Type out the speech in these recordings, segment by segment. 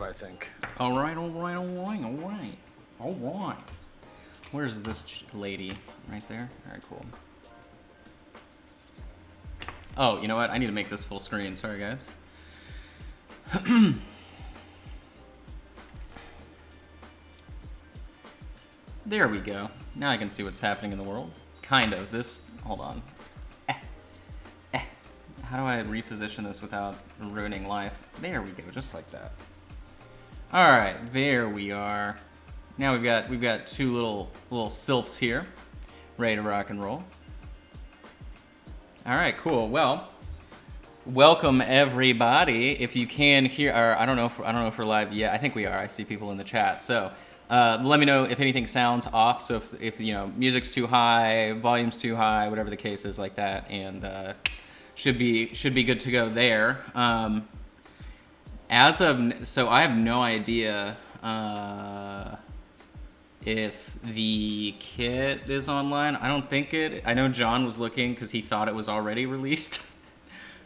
I think. All right. Where's this lady? Right there? All right, cool. Oh, you know what? I need to make this full screen. Sorry, guys. There we go. Now I can see what's happening in the world. Kind of. Hold on. How do I reposition this without ruining life? There we go, just like that. All right, there we are. Now we've got two little sylphs here, ready to rock and roll. All right, cool. Well, welcome everybody. If you can hear, or I don't know if we're live yet. I think we are. I see people in the chat. So let me know if anything sounds off. So if you know music's too high, volume's too high, whatever the case is, like that, and should be good to go there. So I have no idea if the kit is online. I don't think it. I know John was looking because he thought it was already released.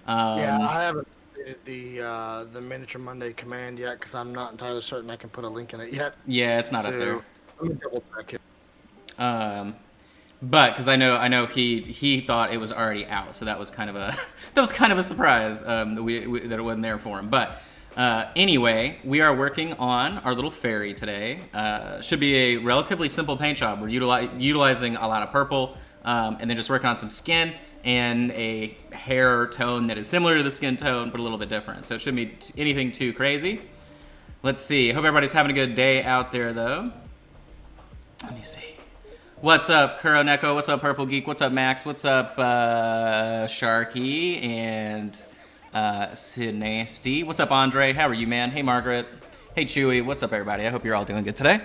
Yeah, I haven't created the Miniature Monday command yet because I'm not entirely certain I can put a link in it yet. Yeah, it's not up there. Let me double check it. But because I know he thought it was already out, so that was kind of a surprise that it wasn't there for him. But anyway, we are working on our little fairy today. Should be a relatively simple paint job. We're utilizing a lot of purple, and then just working on some skin and a hair tone that is similar to the skin tone, but a little bit different. So it shouldn't be anything too crazy. Let's see. Hope everybody's having a good day out there, though. Let me see. What's up, Kuro Neko? What's up, Purple Geek? What's up, Max? What's up, Sharky and Sid Nasty? What's up, Andre? How are you, man? Hey, Margaret. Hey, Chewy. What's up, everybody? I hope you're all doing good today.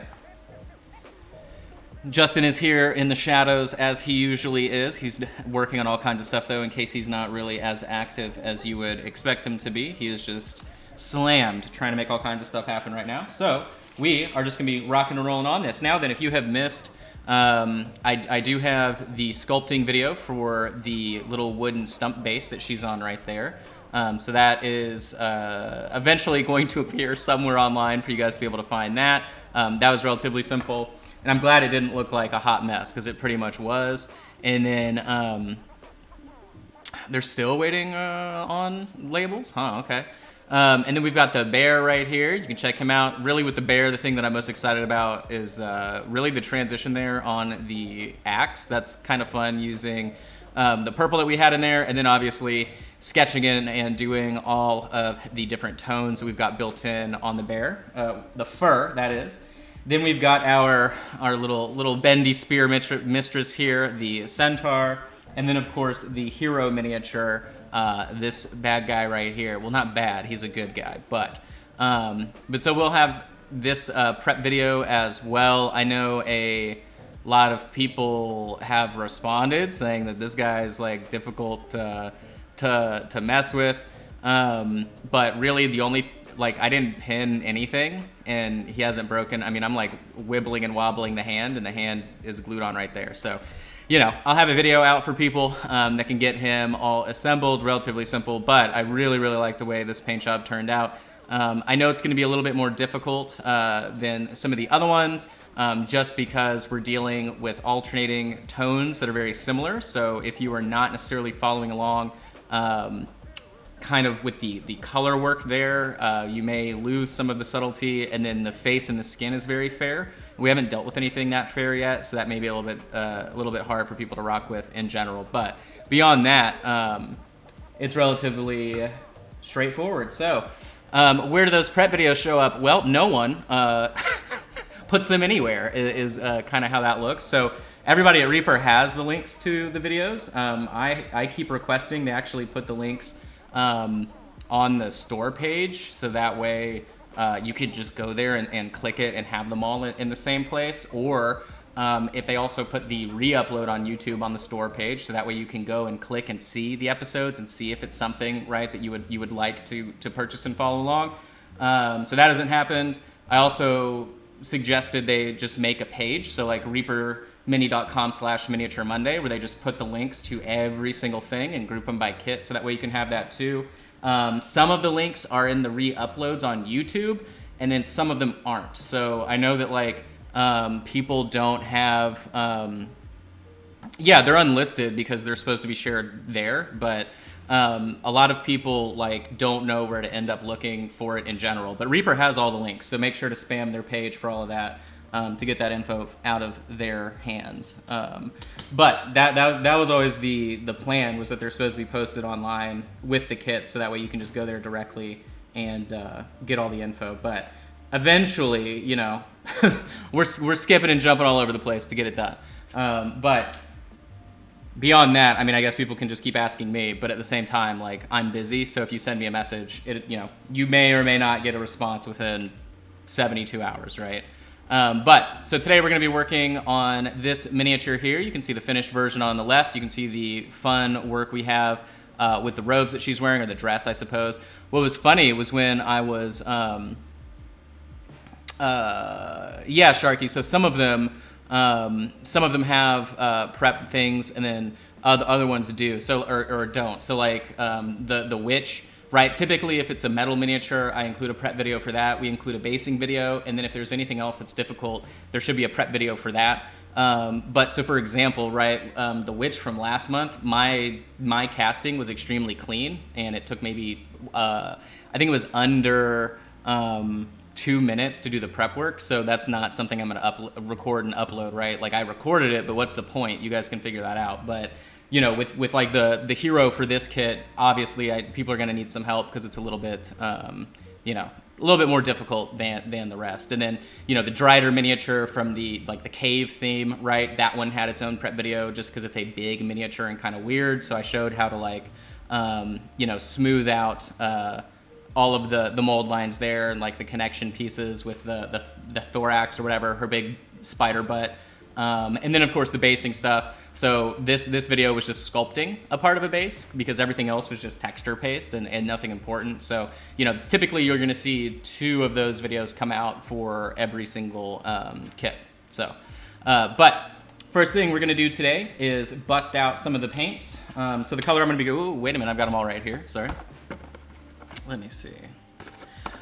Justin is here in the shadows as he usually is. He's working on all kinds of stuff, though, in case he's not really as active as you would expect him to be. He is just slammed trying to make all kinds of stuff happen right now. So we are just going to be rocking and rolling on this. Now then, if you have missed... I do have the sculpting video for the little wooden stump base that she's on right there. So that is eventually going to appear somewhere online for you guys to be able to find that. That was relatively simple. And I'm glad it didn't look like a hot mess because it pretty much was. And then they're still waiting on labels? Huh, okay. And then we've got the bear right here. You can check him out. Really with the bear, the thing that I'm most excited about is really the transition there on the axe. That's kind of fun using the purple that we had in there. And then obviously sketching in and doing all of the different tones that we've got built in on the bear. The fur, that is. Then we've got our little bendy spear mistress here, the centaur. And then, of course, the hero miniature, this bad guy right here. Well, not bad. He's a good guy. But so we'll have this prep video as well. I know a lot of people have responded saying that this guy is, like, difficult to mess with. But really the only... I didn't pin anything, and he hasn't broken. I mean, I'm, like, wibbling and wobbling the hand, and the hand is glued on right there. So... you know, I'll have a video out for people that can get him all assembled, relatively simple, but I really, really like the way this paint job turned out. I know it's going to be a little bit more difficult than some of the other ones, just because we're dealing with alternating tones that are very similar. So if you are not necessarily following along kind of with the color work there, you may lose some of the subtlety, and then the face and the skin is very fair. We haven't dealt with anything that fair yet, so that may be a little bit hard for people to rock with in general. But beyond that, it's relatively straightforward. So where do those prep videos show up? Well, no one puts them anywhere is kind of how that looks. So everybody at Reaper has the links to the videos. I keep requesting to actually put the links on the store page, so that way you could just go there and click it and have them all in the same place. Or if they also put the re-upload on YouTube on the store page, so that way you can go and click and see the episodes and see if it's something that you would like to purchase and follow along. So that hasn't happened. I also suggested they just make a page, so like reapermini.com/miniature Monday, where they just put the links to every single thing and group them by kit, so that way you can have that too. Some of the links are in the re-uploads on YouTube, and then some of them aren't. So I know that like people don't have, yeah, they're unlisted because they're supposed to be shared there, but a lot of people like don't know where to end up looking for it in general. But Reaper has all the links, so make sure to spam their page for all of that to get that info out of their hands. But that was always the plan, was that they're supposed to be posted online with the kit, so that way you can just go there directly and get all the info. But eventually, you know, we're skipping and jumping all over the place to get it done. But beyond that, I mean, I guess people can just keep asking me, but at the same time, like, I'm busy, so if you send me a message, you know, you may or may not get a response within 72 hours, right? But so today we're going to be working on this miniature here. You can see the finished version on the left. You can see the fun work we have with the robes that she's wearing, or the dress, I suppose. What was funny was when I was, yeah, Sharky. So some of them have prep things, and then other ones do. So or don't. So like the witch. Right, typically if it's a metal miniature, I include a prep video for that. We include a basing video, and then if there's anything else that's difficult, there should be a prep video for that. But so for example, right, the witch from last month, my casting was extremely clean, and it took maybe, I think it was under 2 minutes to do the prep work, so that's not something I'm gonna record and upload, right? Like, I recorded it, but what's the point? You guys can figure that out. But you know, with like the hero for this kit, obviously people are going to need some help because it's a little bit, you know, a little bit more difficult than the rest. And then, you know, the Drider miniature from the cave theme, right? That one had its own prep video just because it's a big miniature and kind of weird. So I showed how to like, you know, smooth out all of the mold lines there, and like the connection pieces with the thorax or whatever, her big spider butt. And then of course the basing stuff. So this video was just sculpting a part of a base, because everything else was just texture paste and nothing important. So, you know, typically you're going to see 2 of those videos come out for every single kit. So, but first thing we're going to do today is bust out some of the paints. So the color I'm going to be, ooh, wait a minute, I've got them all right here. Sorry. Let me see.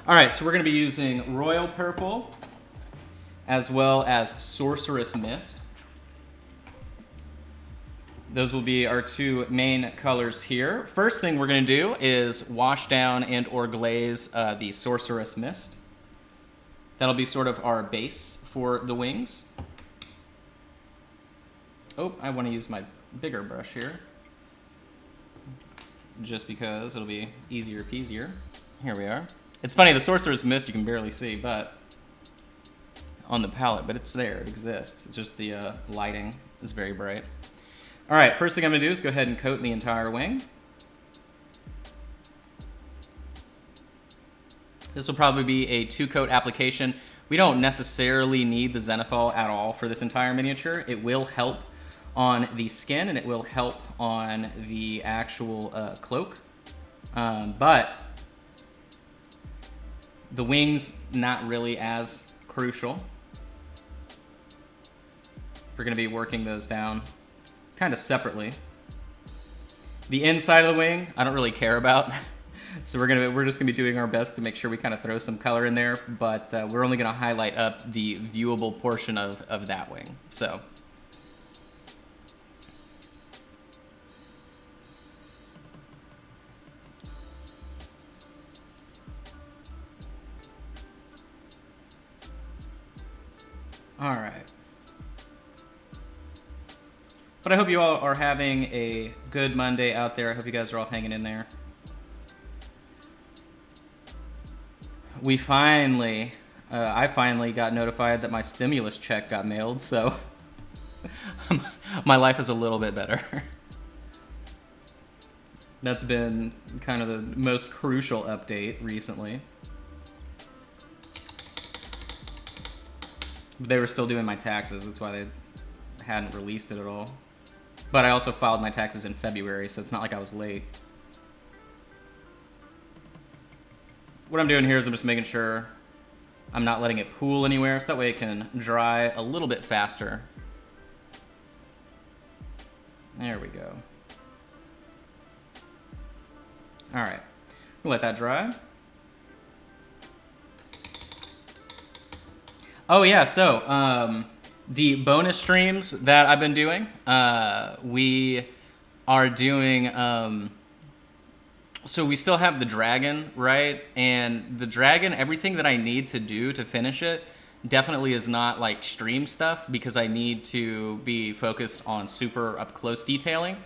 All right, so we're going to be using Royal Purple as well as Sorceress Mist. Those will be our 2 main colors here. First thing we're going to do is wash down and or glaze the Sorceress Mist. That'll be sort of our base for the wings. Oh, I want to use my bigger brush here, just because it'll be easier peasier. Here we are. It's funny, the Sorceress Mist you can barely see, but on the palette, but it's there, it exists. It's just the lighting is very bright. All right, first thing I'm gonna do is go ahead and coat the entire wing. This will probably be a 2-coat application. We don't necessarily need the zenithal at all for this entire miniature. It will help on the skin, and it will help on the actual cloak. But the wings, not really as crucial. We're gonna be working those down kind of separately. The inside of the wing, I don't really care about. So we're just gonna be doing our best to make sure we kind of throw some color in there, but we're only gonna highlight up the viewable portion of that wing. So. All right. But I hope you all are having a good Monday out there. I hope you guys are all hanging in there. We finally, I finally got notified that my stimulus check got mailed, so my life is a little bit better. That's been kind of the most crucial update recently. But they were still doing my taxes, that's why they hadn't released it at all. But I also filed my taxes in February, so it's not like I was late. What I'm doing here is I'm just making sure I'm not letting it pool anywhere, so that way it can dry a little bit faster. There we go. All right, we'll let that dry. Oh yeah, so the bonus streams that I've been doing, we are doing. So we still have the dragon, right? And the dragon, everything that I need to do to finish it, definitely is not like stream stuff because I need to be focused on super up close detailing.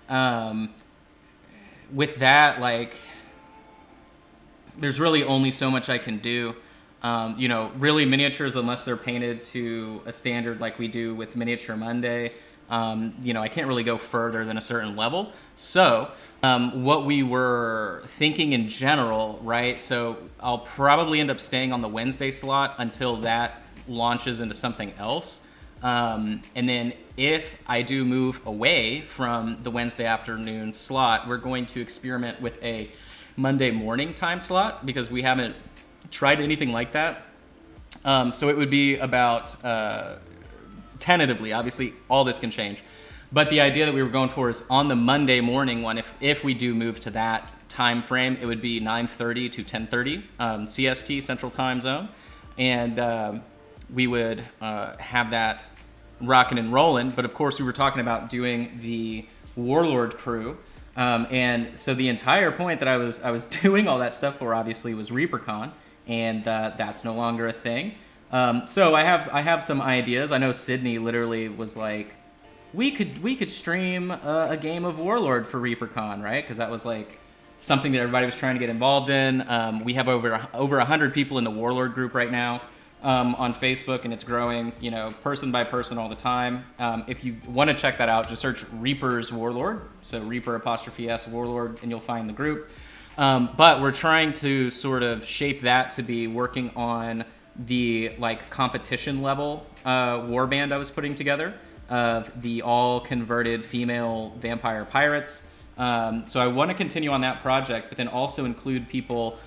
Um, with that, like, there's really only so much I can do. Really miniatures, unless they're painted to a standard like we do with Miniature Monday, I can't really go further than a certain level. So what we were thinking in general, right? So I'll probably end up staying on the Wednesday slot until that launches into something else. And then if I do move away from the Wednesday afternoon slot, we're going to experiment with a Monday morning time slot because we haven't tried anything like that. So it would be about, tentatively, obviously all this can change, but the idea that we were going for is on the Monday morning one, if we do move to that time frame, it would be 9:30 to 10:30 CST, Central Time Zone, and we would have that rocking and rolling. But of course we were talking about doing the Warlord crew. And so the entire point that I was doing all that stuff for, obviously, was ReaperCon, and that's no longer a thing. So I have some ideas. I know Sydney literally was like, we could stream a game of Warlord for ReaperCon, right? Because that was like something that everybody was trying to get involved in. We have over 100 people in the Warlord group right now. On Facebook, and it's growing, person by person all the time. If you want to check that out, just search Reaper's Warlord, so Reaper''S Warlord, and you'll find the group. But we're trying to sort of shape that to be working on the competition level warband I was putting together of the all converted female vampire pirates. So I want to continue on that project, but then also include people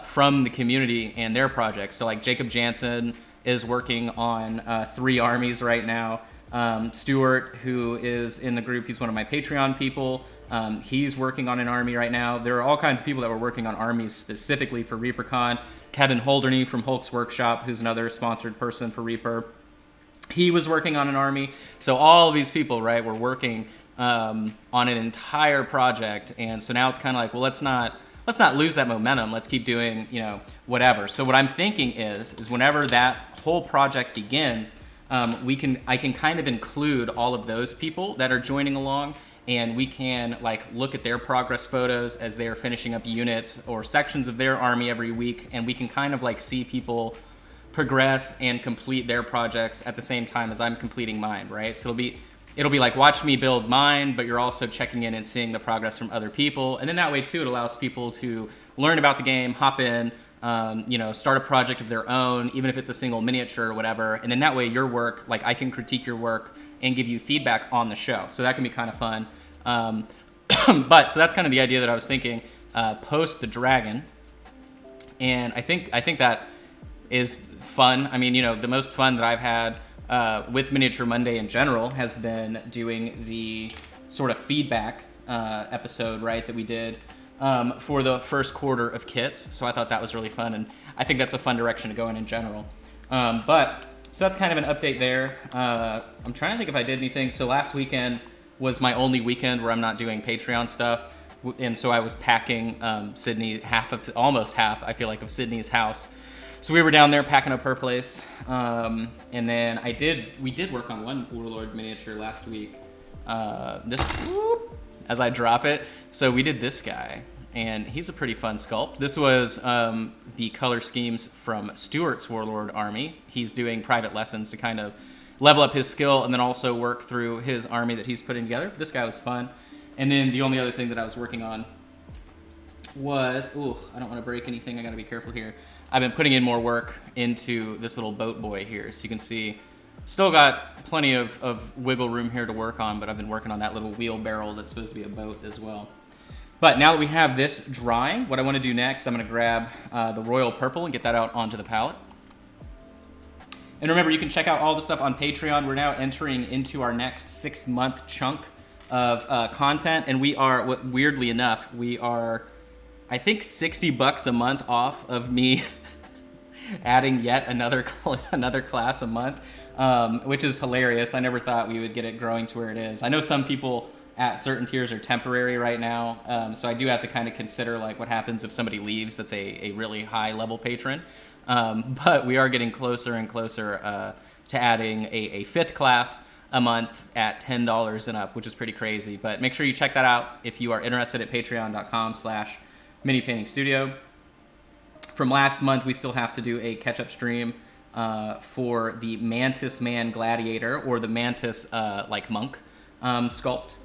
from the community and their projects. So like Jacob Jansen is working on 3 armies right now. Stuart, who is in the group, he's one of my Patreon people. He's working on an army right now. There are all kinds of people that were working on armies specifically for ReaperCon. Kevin Holderney from Hulk's Workshop, who's another sponsored person for Reaper, he was working on an army. So all of these people, right, were working on an entire project. And so now it's kind of like, well, let's not lose that momentum. Let's keep doing, whatever. So what I'm thinking is whenever that whole project begins, I can kind of include all of those people that are joining along, and we can look at their progress photos as they're finishing up units or sections of their army every week, and we can kind of see people progress and complete their projects at the same time as I'm completing mine, right? So it'll be like, watch me build mine, but you're also checking in and seeing the progress from other people. And then that way too, it allows people to learn about the game, hop in, start a project of their own, even if it's a single miniature or whatever. And then that way your work, I can critique your work and give you feedback on the show. So that can be kind of fun. But so that's kind of the idea that I was thinking, post the dragon. And I think that is fun. I mean, the most fun that I've had with Miniature Monday in general has been doing the sort of feedback episode, right, that we did for the first quarter of kits. So I thought that was really fun, and I think that's a fun direction to go in general. So that's kind of an update there. I'm trying to think if I did anything. So last weekend was my only weekend where I'm not doing Patreon stuff, and so I was packing Sydney, almost half, I feel like, of Sydney's house. So we were down there packing up her place, and then we did work on one Warlord miniature last week. As I drop it. So we did this guy, and he's a pretty fun sculpt. This was the color schemes from Stuart's Warlord army. He's doing private lessons to kind of level up his skill and then also work through his army that he's putting together. This guy was fun. And then the only other thing that I was working on was, I don't want to break anything. I got to be careful here. I've been putting in more work into this little boat boy here. So you can see, still got plenty of wiggle room here to work on, but I've been working on that little wheelbarrow that's supposed to be a boat as well. But now that we have this drying, what I want to do next, I'm going to grab the royal purple and get that out onto the palette. And remember, you can check out all the stuff on Patreon. We're now entering into our next 6-month chunk of content, and we are, weirdly enough, I think $60 a month off of me adding yet another class a month, which is hilarious. I never thought we would get it growing to where it is. I know some people at certain tiers are temporary right now, so I do have to kind of consider like what happens if somebody leaves that's a really high level patron. But we are getting closer and closer to adding a fifth class a month at $10 and up, which is pretty crazy. But make sure you check that out if you are interested at patreon.com/minipaintingstudio. From last month, we still have to do a catch-up stream for the Mantis Man Gladiator, or the Mantis like monk sculpt.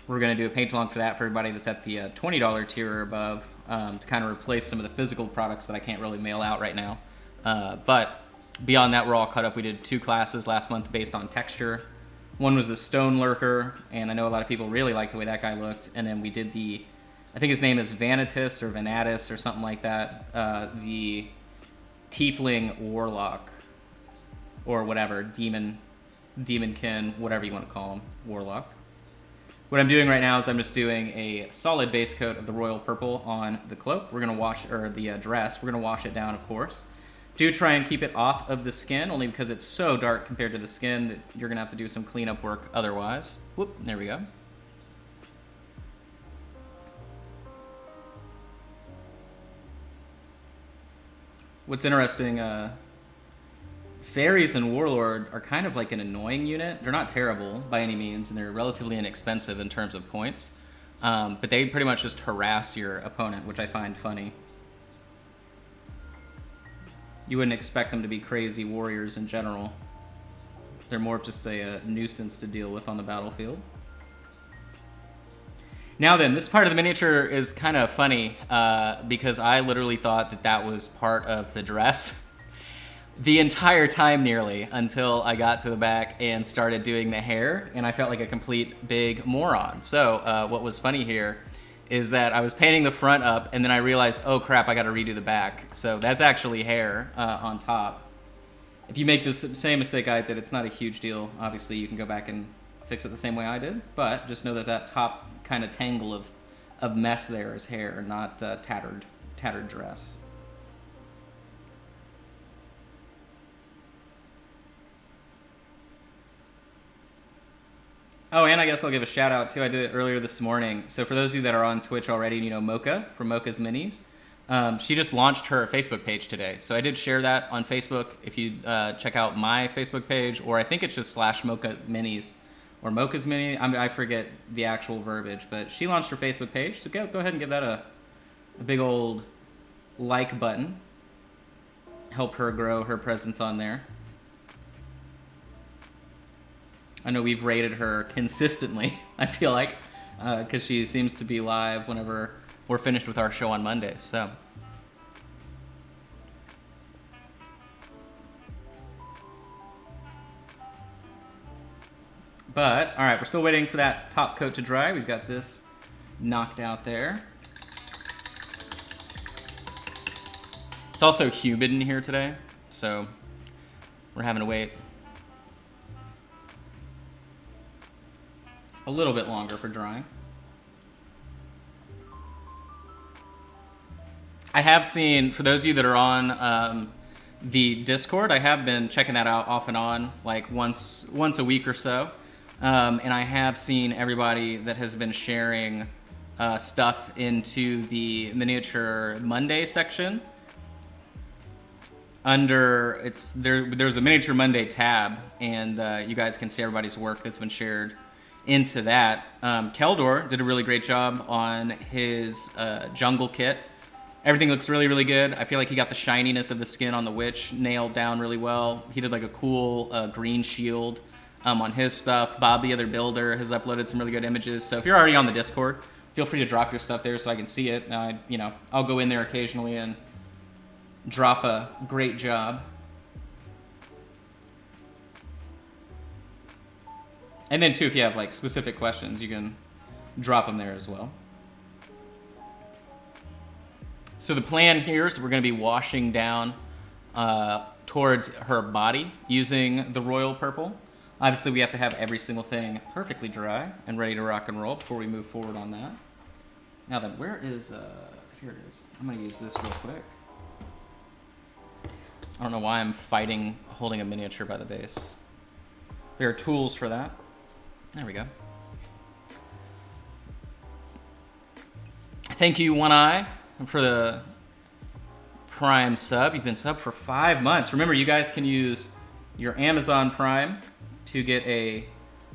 We're going to do a paint-along for that for everybody that's at the $20 tier or above, to kind of replace some of the physical products that I can't really mail out right now. But beyond that, we're all caught up. We did 2 classes last month based on texture. One was the Stone Lurker, and I know a lot of people really liked the way that guy looked. And then we did the, I think his name is Vanitas or Vanatus or something like that, the Tiefling Warlock, or whatever, Demonkin, whatever you want to call him, Warlock. What I'm doing right now is I'm just doing a solid base coat of the royal purple on the cloak. We're going to wash, or the dress, we're going to wash it down, of course. Do try and keep it off of the skin, only because it's so dark compared to the skin that you're going to have to do some cleanup work otherwise. Whoop, there we go. What's interesting, Fairies and Warlord are kind of like an annoying unit. They're not terrible by any means, and they're relatively inexpensive in terms of points. But they pretty much just harass your opponent, which I find funny. You wouldn't expect them to be crazy warriors in general. They're more of just a nuisance to deal with on the battlefield. Now then, this part of the miniature is kind of funny, because I literally thought that that was part of the dress the entire time nearly, until I got to the back and started doing the hair, and I felt like a complete big moron. So what was funny here is that I was painting the front up, and then I realized, oh crap, I gotta redo the back. So that's actually hair on top. If you make the same mistake I did, it's not a huge deal. Obviously, you can go back and fix it the same way I did, but just know that that top kind of tangle of mess there is hair, not tattered dress. Oh, and I guess I'll give a shout out too. I did it earlier this morning. So for those of you that are on Twitch already, you know Mocha from Mocha's Minis. She just launched her Facebook page today. So I did share that on Facebook. If you check out my Facebook page, or I think it's just /Mocha Minis or Mocha's Mini. I forget the actual verbiage, but she launched her Facebook page. So go ahead and give that a big old like button. Help her grow her presence on there. I know we've rated her consistently, I feel like, because she seems to be live whenever we're finished with our show on Mondays, so. But, all right, we're still waiting for that top coat to dry. We've got this knocked out there. It's also humid in here today, so we're having to wait a little bit longer for drying. I have seen, for those of you that are on the Discord, I have been checking that out off and on, like once a week or so. And I have seen everybody that has been sharing stuff into the Miniature Monday section. There's a Miniature Monday tab, and you guys can see everybody's work that's been shared into that. Keldor did a really great job on his jungle kit. Everything looks really, really good. I feel like he got the shininess of the skin on the witch nailed down really well. He did like a cool green shield on his stuff. Bob, the other builder, has uploaded some really good images. So if you're already on the Discord, feel free to drop your stuff there so I can see it. I'll go in there occasionally and drop a great job. And then too, if you have like specific questions, you can drop them there as well. So the plan here is we're going to be washing down towards her body using the royal purple. Obviously, we have to have every single thing perfectly dry and ready to rock and roll before we move forward on that. Now then, where is, here it is. I'm going to use this real quick. I don't know why I'm fighting holding a miniature by the base. There are tools for that. There we go. Thank you, One Eye, for the Prime sub. You've been subbed for 5 months. Remember, you guys can use your Amazon Prime to get a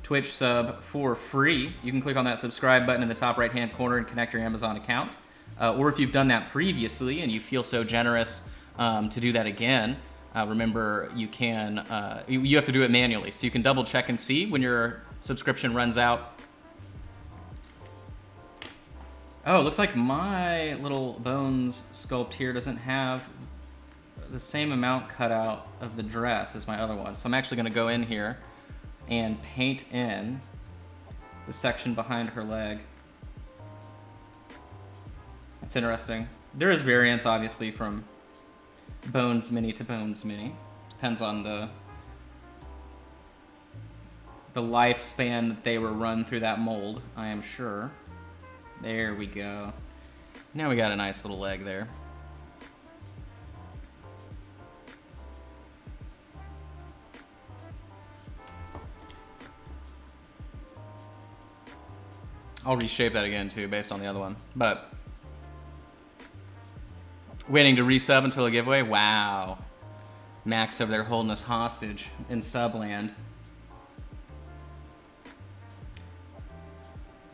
Twitch sub for free. You can click on that subscribe button in the top right-hand corner and connect your Amazon account. Or if you've done that previously and you feel so generous to do that again, remember you can you have to do it manually. So you can double check and see when your subscription runs out. Oh, it looks like my little bones sculpt here doesn't have the same amount cut out of the dress as my other one. So I'm actually going to go in here and paint in the section behind her leg. That's interesting. There is variance, obviously, from Bones Mini to Bones Mini. Depends on the lifespan that they were run through that mold, I am sure. There we go. Now we got a nice little leg there. I'll reshape that again too, based on the other one. But waiting to resub until a giveaway? Wow. Max over there holding us hostage in subland.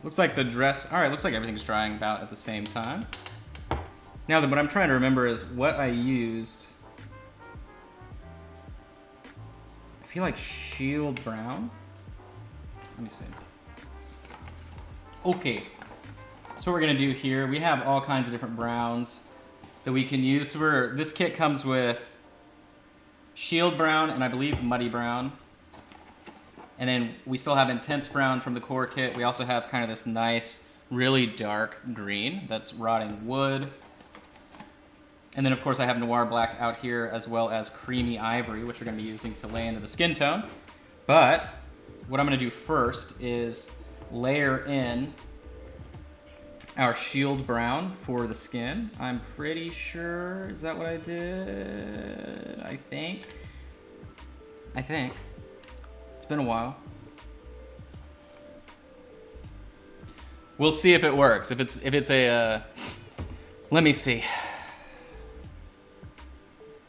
Looks like the dress, all right, looks like everything's drying about at the same time. Now then, what I'm trying to remember is what I used. I feel like Shield Brown. Let me see. Okay, so what we're gonna do here, we have all kinds of different browns that we can use. So this kit comes with Shield Brown and I believe Muddy Brown. And then we still have Intense Brown from the core kit. We also have kind of this nice, really dark green that's rotting wood. And then, of course, I have Noir Black out here, as well as Creamy Ivory, which we're going to be using to lay into the skin tone. But what I'm going to do first is layer in our Shield Brown for the skin. I'm pretty sure, is that what I did? I think. It's been a while. We'll see if it works. If it's a, let me see.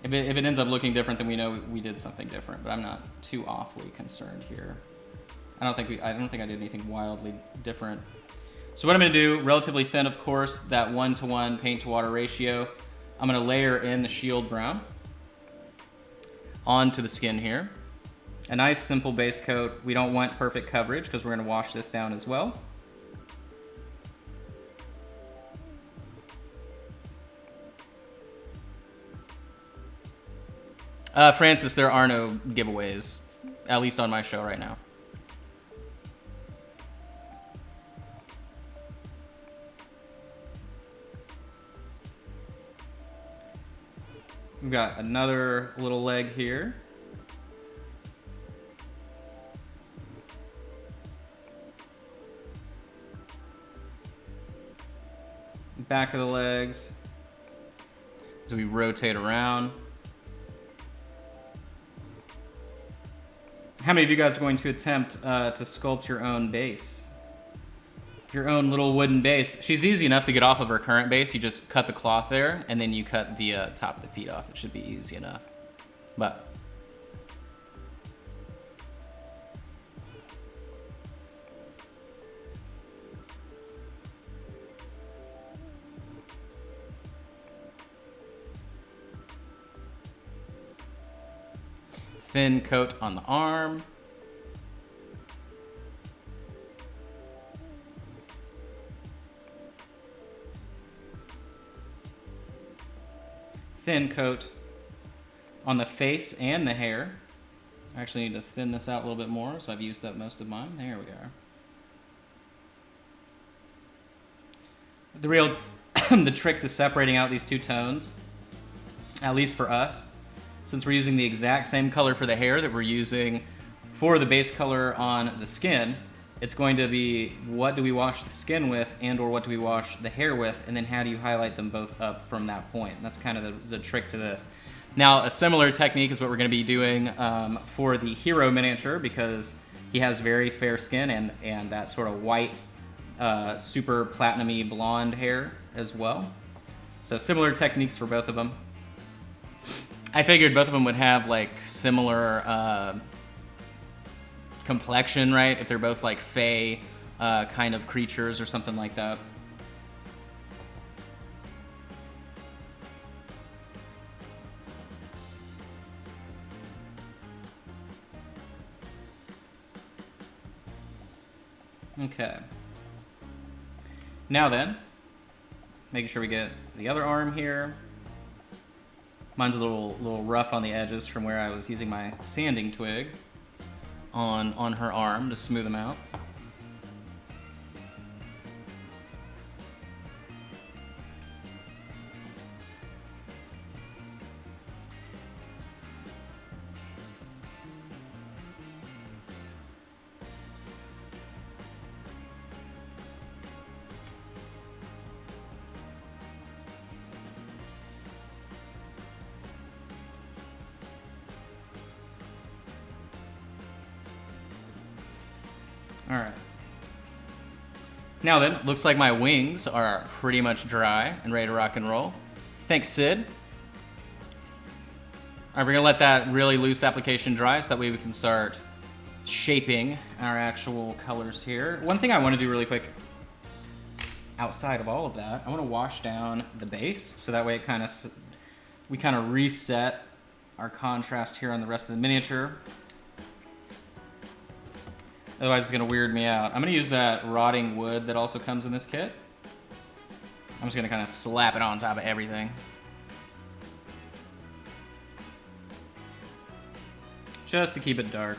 If it ends up looking different, then we know we did something different. But I'm not too awfully concerned here. I don't think I did anything wildly different. So what I'm gonna do, relatively thin, of course, that 1-to-1 paint to water ratio. I'm gonna layer in the Shield Brown onto the skin here. A nice simple base coat. We don't want perfect coverage because we're going to wash this down as well. Francis, there are no giveaways, at least on my show right now. We've got another little leg here. Back of the legs as we rotate around. How many of you guys are going to attempt to sculpt your own base? Your own little wooden base. She's easy enough to get off of her current base. You just cut the cloth there, and then you cut the top of the feet off. It should be easy enough. But thin coat on the arm. Thin coat on the face and the hair. I actually need to thin this out a little bit more, so I've used up most of mine. There we go. The real, the trick to separating out these two tones, at least for us, since we're using the exact same color for the hair that we're using for the base color on the skin, it's going to be what do we wash the skin with and or what do we wash the hair with, and then how do you highlight them both up from that point. That's kind of the trick to this. Now, a similar technique is what we're going to be doing for the hero miniature, because he has very fair skin and that sort of white, super platinum-y blonde hair as well. So similar techniques for both of them. I figured both of them would have like similar complexion, right? If they're both like fae kind of creatures or something like that. Okay. Now then, making sure we get the other arm here. Mine's a little rough on the edges from where I was using my sanding twig on her arm to smooth them out. All right. Now then, looks like my wings are pretty much dry and ready to rock and roll. Thanks, Sid. All right, we're gonna let that really loose application dry so that way we can start shaping our actual colors here. One thing I want to do really quick, outside of all of that, I want to wash down the base so that way it we kind of reset our contrast here on the rest of the miniature. Otherwise, it's going to weird me out. I'm going to use that rotting wood that also comes in this kit. I'm just going to kind of slap it on top of everything. Just to keep it dark.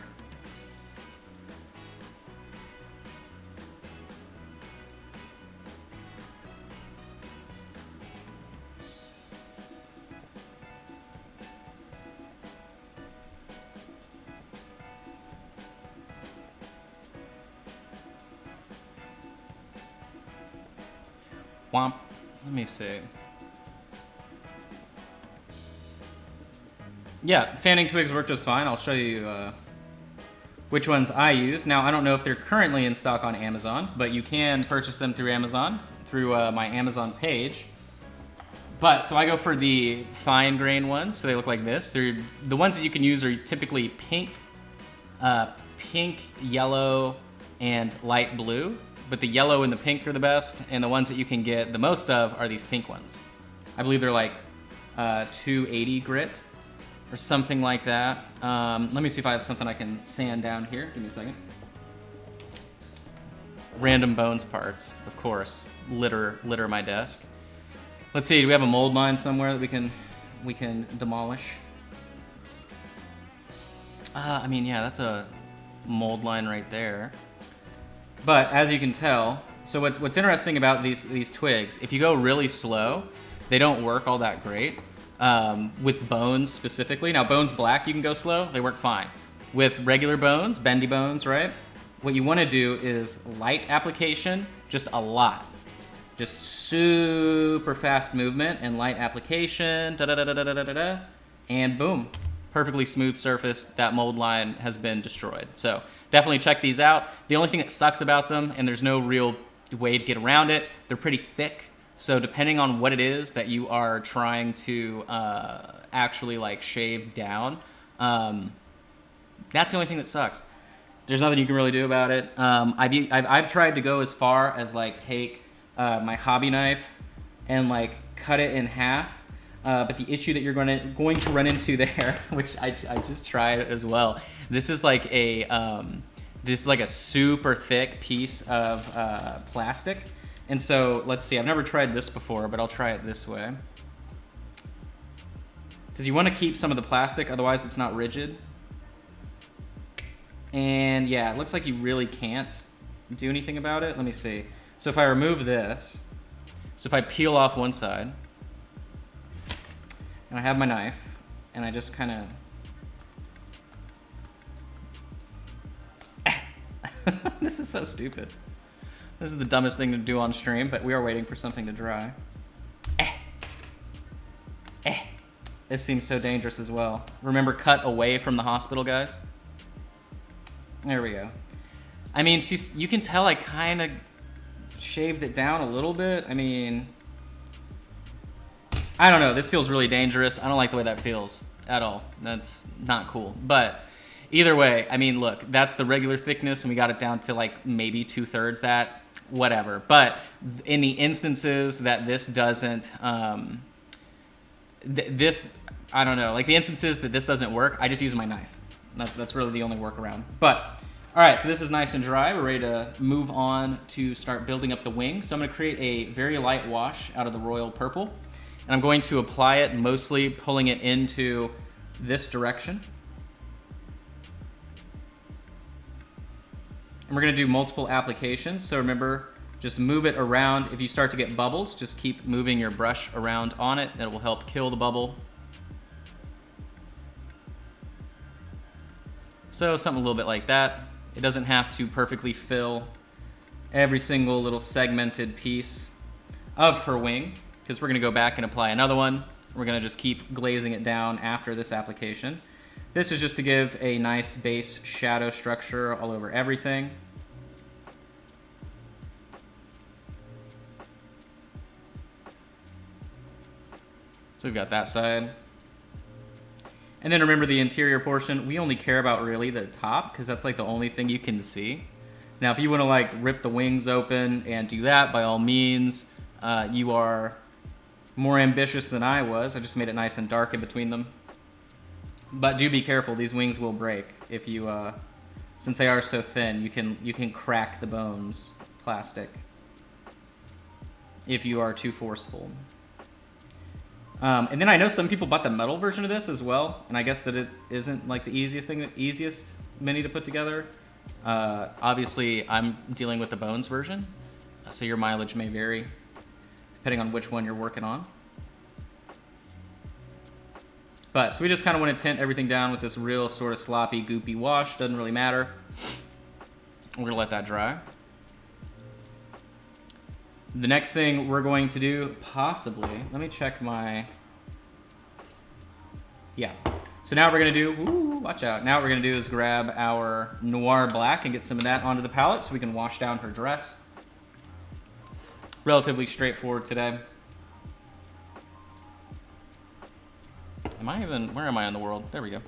Womp. Let me see. Yeah, sanding twigs work just fine. I'll show you which ones I use. Now, I don't know if they're currently in stock on Amazon, but you can purchase them through Amazon, through my Amazon page. But, so I go for the fine grain ones, so they look like this. The ones that you can use are typically pink, yellow, and light blue. But the yellow and the pink are the best, and the ones that you can get the most of are these pink ones. I believe they're like 280 grit or something like that. Let me see if I have something I can sand down here. Give me a second. Random bones parts, of course, litter my desk. Let's see, do we have a mold line somewhere that we can demolish? I mean, yeah, that's a mold line right there. But as you can tell, so what's interesting about these twigs, if you go really slow, they don't work all that great. With bones specifically, now bones black you can go slow, they work fine. With regular bones, bendy bones, right? What you want to do is light application, just a lot. Just super fast movement and light application, da-da-da-da-da-da-da, and boom, perfectly smooth surface. That mold line has been destroyed. So definitely check these out. The only thing that sucks about them, and there's no real way to get around it, they're pretty thick. So depending on what it is that you are trying to actually like shave down, that's the only thing that sucks. There's nothing you can really do about it. I've tried to go as far as like take my hobby knife and like cut it in half. But the issue that you're going to run into there, which I just tried as well. This is like a super thick piece of plastic, and so let's see. I've never tried this before, but I'll try it this way. Because you want to keep some of the plastic, otherwise it's not rigid. And yeah, it looks like you really can't do anything about it. Let me see. So if I remove this, so if I peel off one side, and I have my knife, and I just kind of... This is so stupid. This is the dumbest thing to do on stream, but we are waiting for something to dry. This seems so dangerous as well. Remember, cut away from the hospital, guys. There we go. I mean, see, you can tell I kind of shaved it down a little bit. I mean, I don't know. This feels really dangerous. I don't like the way that feels at all. That's not cool. But either way, I mean, look, that's the regular thickness, and we got it down to like maybe 2/3 that, whatever. But in the instances that this doesn't, I don't know, like the instances that this doesn't work, I just use my knife. That's really the only workaround. But all right, so this is nice and dry. We're ready to move on to start building up the wing. So I'm going to create a very light wash out of the royal purple, and I'm going to apply it, mostly pulling it into this direction. And we're going to do multiple applications. So remember, just move it around. If you start to get bubbles, just keep moving your brush around on it. It will help kill the bubble. So something a little bit like that. It doesn't have to perfectly fill every single little segmented piece of her wing, because we're going to go back and apply another one. We're going to just keep glazing it down after this application. This is just to give a nice base shadow structure all over everything. So we've got that side. And then remember the interior portion, we only care about really the top, because that's like the only thing you can see. Now, if you want to like rip the wings open and do that, by all means, you are more ambitious than I was. I just made it nice and dark in between them. But do be careful, these wings will break if you, since they are so thin, you can crack the bones, plastic, if you are too forceful. And then I know some people bought the metal version of this as well, and I guess that it isn't like the easiest mini to put together. Obviously, I'm dealing with the bones version, so your mileage may vary depending on which one you're working on. But so we just kind of want to tint everything down with this real sort of sloppy, goopy wash. Doesn't really matter. We're gonna let that dry. The next thing we're going to do, possibly, let me check my, yeah. So now we're gonna do, ooh, watch out. Now what we're gonna do is grab our Noir Black and get some of that onto the palette so we can wash down her dress. Relatively straightforward today. Where am I in the world? There we go.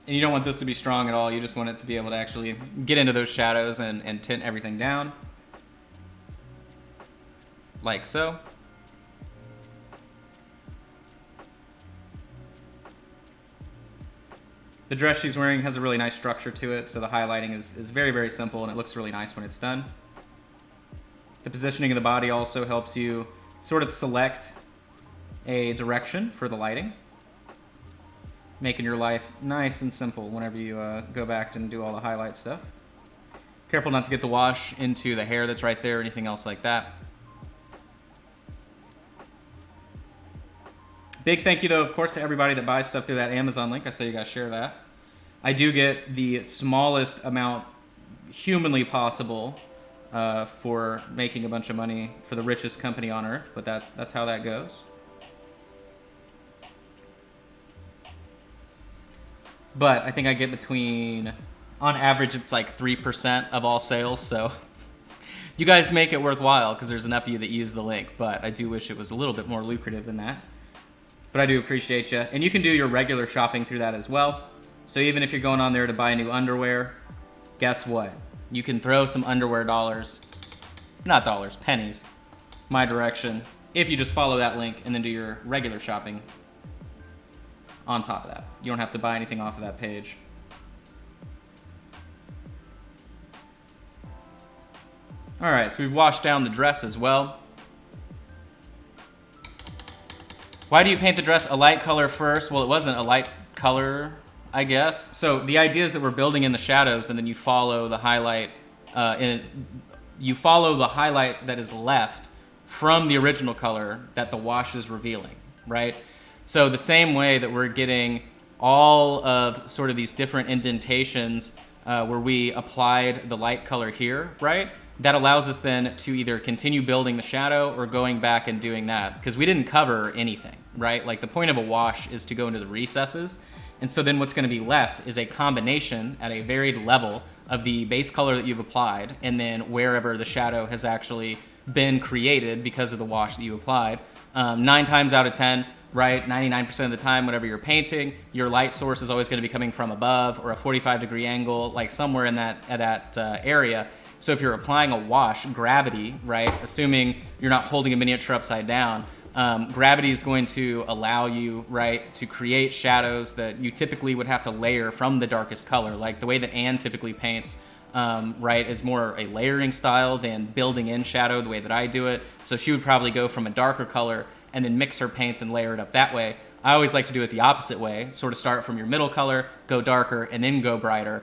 And you don't want this to be strong at all. You just want it to be able to actually get into those shadows and tint everything down. Like so. The dress she's wearing has a really nice structure to it, so the highlighting is very, very simple, and it looks really nice when it's done. The positioning of the body also helps you sort of select a direction for the lighting, making your life nice and simple whenever you go back and do all the highlight stuff. Careful not to get the wash into the hair that's right there or anything else like that. Big thank you, though, of course, to everybody that buys stuff through that Amazon link. I saw you guys share that. I do get the smallest amount humanly possible for making a bunch of money for the richest company on earth, but that's how that goes. But I think I get between, on average, it's like 3% of all sales, so you guys make it worthwhile because there's enough of you that use the link, but I do wish it was a little bit more lucrative than that. But I do appreciate you. And you can do your regular shopping through that as well. So even if you're going on there to buy new underwear, guess what? You can throw some underwear dollars, not dollars, pennies, my direction, if you just follow that link and then do your regular shopping on top of that. You don't have to buy anything off of that page. All right, so we've washed down the dress as well. Why do you paint the dress a light color first? Well, it wasn't a light color, I guess. So the idea is that we're building in the shadows, and then you follow the highlight. You follow the highlight that is left from the original color that the wash is revealing, right? So the same way that we're getting all of sort of these different indentations where we applied the light color here, right? that allows us then to either continue building the shadow or going back and doing that, because we didn't cover anything, right? Like the point of a wash is to go into the recesses, and so then what's going to be left is a combination at a varied level of the base color that you've applied and then wherever the shadow has actually been created because of the wash that you applied. 9 times out of 10, right, 99% of the time, whenever you're painting, your light source is always going to be coming from above or a 45-degree angle, like somewhere in that area. So if you're applying a wash, gravity, right, assuming you're not holding a miniature upside down, gravity is going to allow you, right, to create shadows that you typically would have to layer from the darkest color. Like the way that Anne typically paints, right, is more a layering style than building in shadow the way that I do it. So she would probably go from a darker color and then mix her paints and layer it up that way. I always like to do it the opposite way, sort of start from your middle color, go darker, and then go brighter.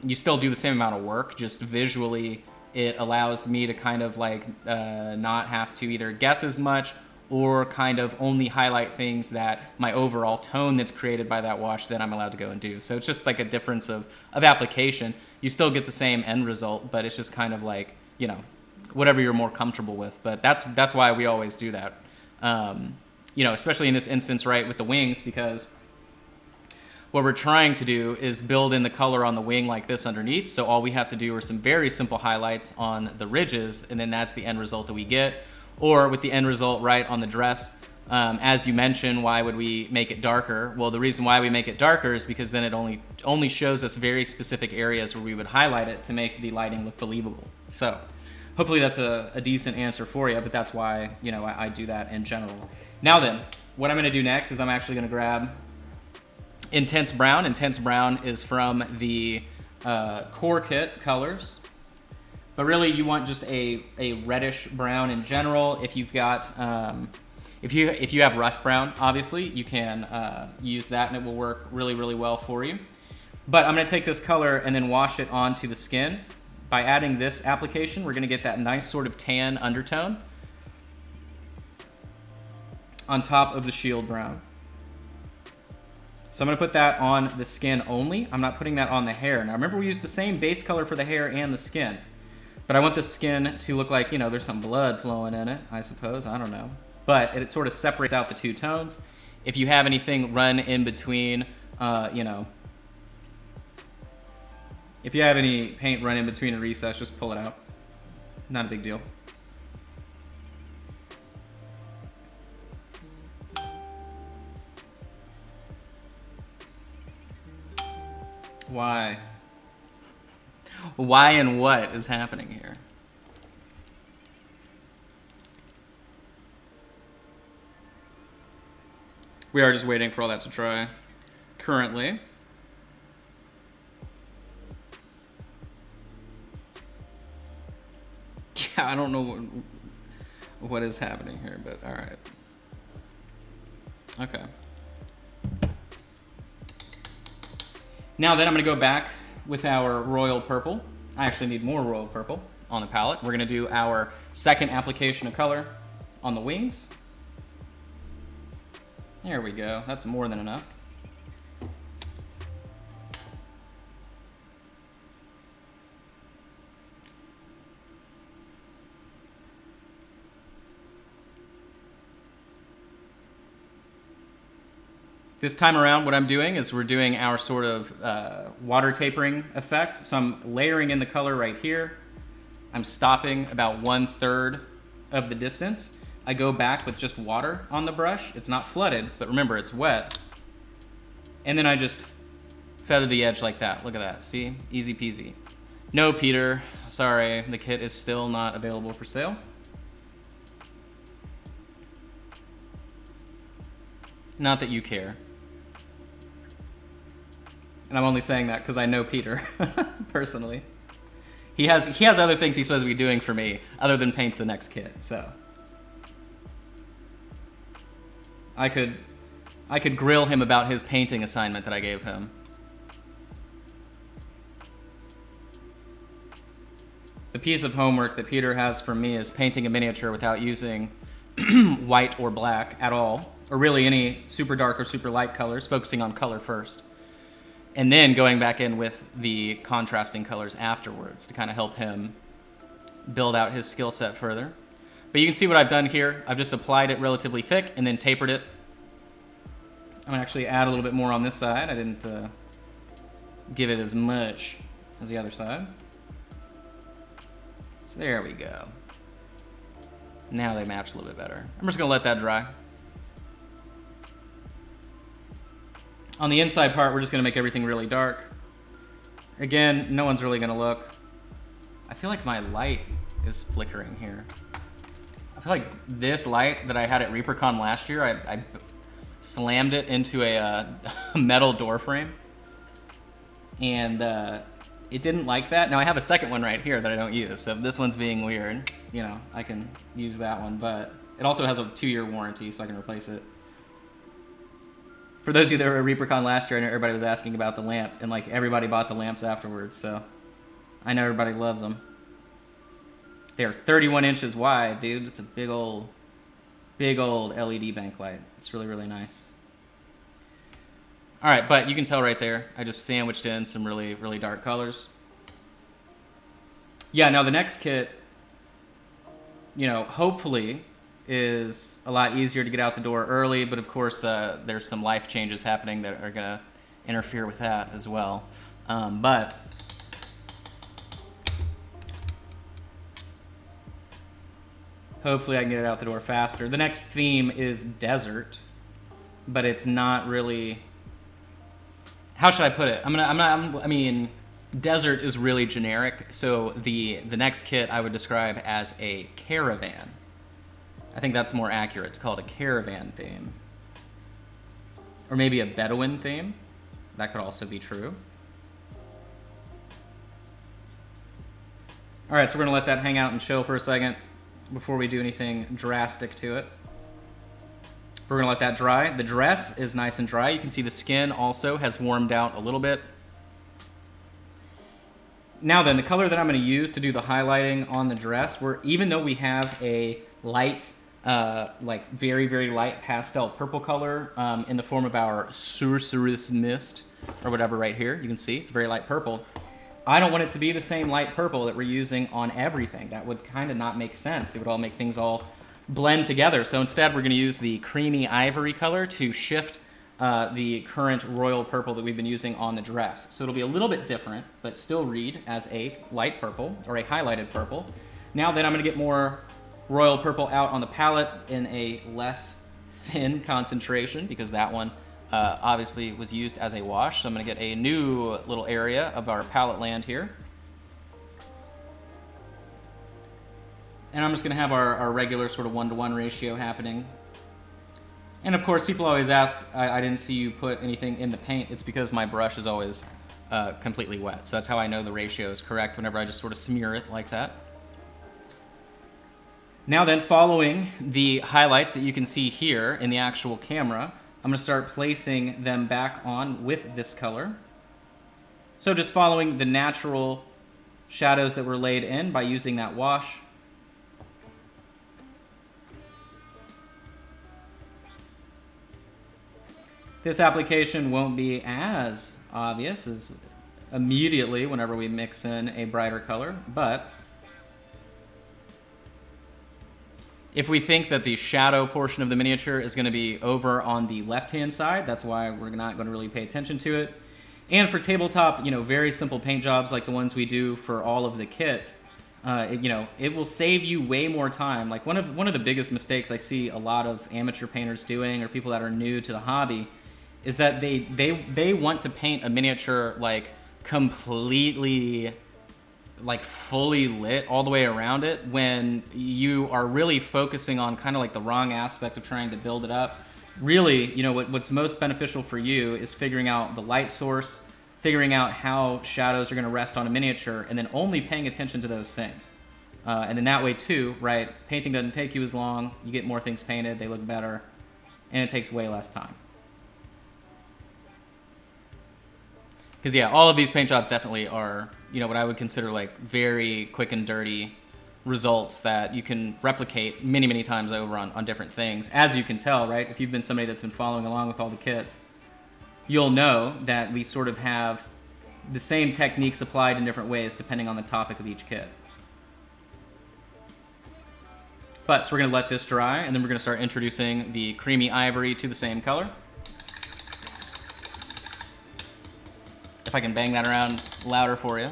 You still do the same amount of work, just visually it allows me to kind of like not have to either guess as much or kind of only highlight things that my overall tone that's created by that wash that I'm allowed to go and do. So it's just like a difference of application. You still get the same end result, but it's just kind of like, you know, whatever you're more comfortable with. But that's why we always do that. You know, especially in this instance, right, with the wings, because what we're trying to do is build in the color on the wing like this underneath. So all we have to do are some very simple highlights on the ridges, and then that's the end result that we get. Or with the end result right on the dress, as you mentioned, why would we make it darker? Well, the reason why we make it darker is because then it only shows us very specific areas where we would highlight it to make the lighting look believable. So hopefully that's a decent answer for you, but that's why, you know, I do that in general. Now then, what I'm going to do next is I'm actually going to grab Intense Brown. Intense Brown is from the core kit colors, but really you want just a reddish brown in general. If you've got if you have rust brown, obviously you can use that and it will work really, really well for you. But I'm going to take this color and then wash it onto the skin. By adding this application, we're going to get that nice sort of tan undertone on top of the shield brown. So I'm going to put that on the skin only. I'm not putting that on the hair. Now remember, we used the same base color for the hair and the skin. But I want the skin to look like, you know, there's some blood flowing in it, I suppose. I don't know. But it sort of separates out the two tones. If you have anything run in between, you know, if you have any paint run in between a recess, just pull it out. Not a big deal. Why? Why and what is happening here? We are just waiting for all that to dry currently. Yeah, I don't know what is happening here, but all right. Okay. Now then, I'm going to go back with our royal purple. I actually need more royal purple on the palette. We're going to do our second application of color on the wings. There we go. That's more than enough. This time around, what I'm doing is we're doing our sort of water tapering effect. So I'm layering in the color right here. I'm stopping about 1/3 of the distance. I go back with just water on the brush. It's not flooded, but remember, it's wet. And then I just feather the edge like that. Look at that. See? Easy peasy. No, Peter. Sorry, the kit is still not available for sale. Not that you care. And I'm only saying that because I know Peter personally. He has other things he's supposed to be doing for me other than paint the next kit. So I could grill him about his painting assignment that I gave him. The piece of homework that Peter has for me is painting a miniature without using white or black at all, or really any super dark or super light colors, focusing on color first. And then going back in with the contrasting colors afterwards to kind of help him build out his skill set further. But you can see what I've done here. I've just applied it relatively thick and then tapered it. I'm gonna actually add a little bit more on this side. I didn't give it as much as the other side. So there we go. Now they match a little bit better. I'm just gonna let that dry. On the inside part, we're just gonna make everything really dark. Again, no one's really gonna look. I feel like my light is flickering here. I feel like this light that I had at ReaperCon last year, I slammed it into a metal door frame. And it didn't like that. Now I have a second one right here that I don't use. So if this one's being weird, you know, I can use that one. But it also has a 2-year warranty, so I can replace it. For those of you that were at ReaperCon last year, I know everybody was asking about the lamp, and like everybody bought the lamps afterwards, so I know everybody loves them. They're 31 inches wide, dude. It's a big old LED backlight. It's really, really nice. All right, but you can tell right there, I just sandwiched in some really, really dark colors. Yeah, now the next kit, you know, hopefully is a lot easier to get out the door early, but of course there's some life changes happening that are gonna interfere with that as well. But hopefully I can get it out the door faster. The next theme is desert, but it's not really, how should I put it? I mean, desert is really generic, so the next kit I would describe as a caravan. I think that's more accurate to call it a caravan theme. Or maybe a Bedouin theme. That could also be true. All right, so we're gonna let that hang out and chill for a second before we do anything drastic to it. We're gonna let that dry. The dress is nice and dry. You can see the skin also has warmed out a little bit. Now then, the color that I'm gonna use to do the highlighting on the dress, even though we have a light, like very, very light pastel purple color in the form of our Sorceress Mist, or whatever right here, you can see it's very light purple. I don't want it to be the same light purple that we're using on everything. That would kind of not make sense. It would all make things all blend together. So instead, we're going to use the creamy ivory color to shift the current royal purple that we've been using on the dress. So it'll be a little bit different, but still read as a light purple or a highlighted purple. Now then, I'm going to get more royal purple out on the palette in a less thin concentration, because that one obviously was used as a wash. So I'm going to get a new little area of our palette land here. And I'm just going to have our regular sort of 1-to-1 ratio happening. And of course, people always ask, I didn't see you put anything in the paint. It's because my brush is always completely wet. So that's how I know the ratio is correct whenever I just sort of smear it like that. Now then, following the highlights that you can see here in the actual camera, I'm going to start placing them back on with this color. So just following the natural shadows that were laid in by using that wash. This application won't be as obvious as immediately whenever we mix in a brighter color, but if we think that the shadow portion of the miniature is going to be over on the left-hand side, that's why we're not going to really pay attention to it. And for tabletop, you know, very simple paint jobs like the ones we do for all of the kits, you know, it will save you way more time. Like one of the biggest mistakes I see a lot of amateur painters doing, or people that are new to the hobby, is that they want to paint a miniature like completely, like fully lit all the way around it, when you are really focusing on kind of like the wrong aspect of trying to build it up. Really, you know, what's most beneficial for you is figuring out the light source, figuring out how shadows are going to rest on a miniature, and then only paying attention to those things. And then that way too, right, painting doesn't take you as long, you get more things painted, they look better, and it takes way less time. Because yeah, all of these paint jobs definitely are, you know, what I would consider like very quick and dirty results that you can replicate many, many times over on different things. As you can tell, right, if you've been somebody that's been following along with all the kits, you'll know that we sort of have the same techniques applied in different ways depending on the topic of each kit. But so we're going to let this dry, and then we're going to start introducing the creamy ivory to the same color. If I can bang that around louder for you.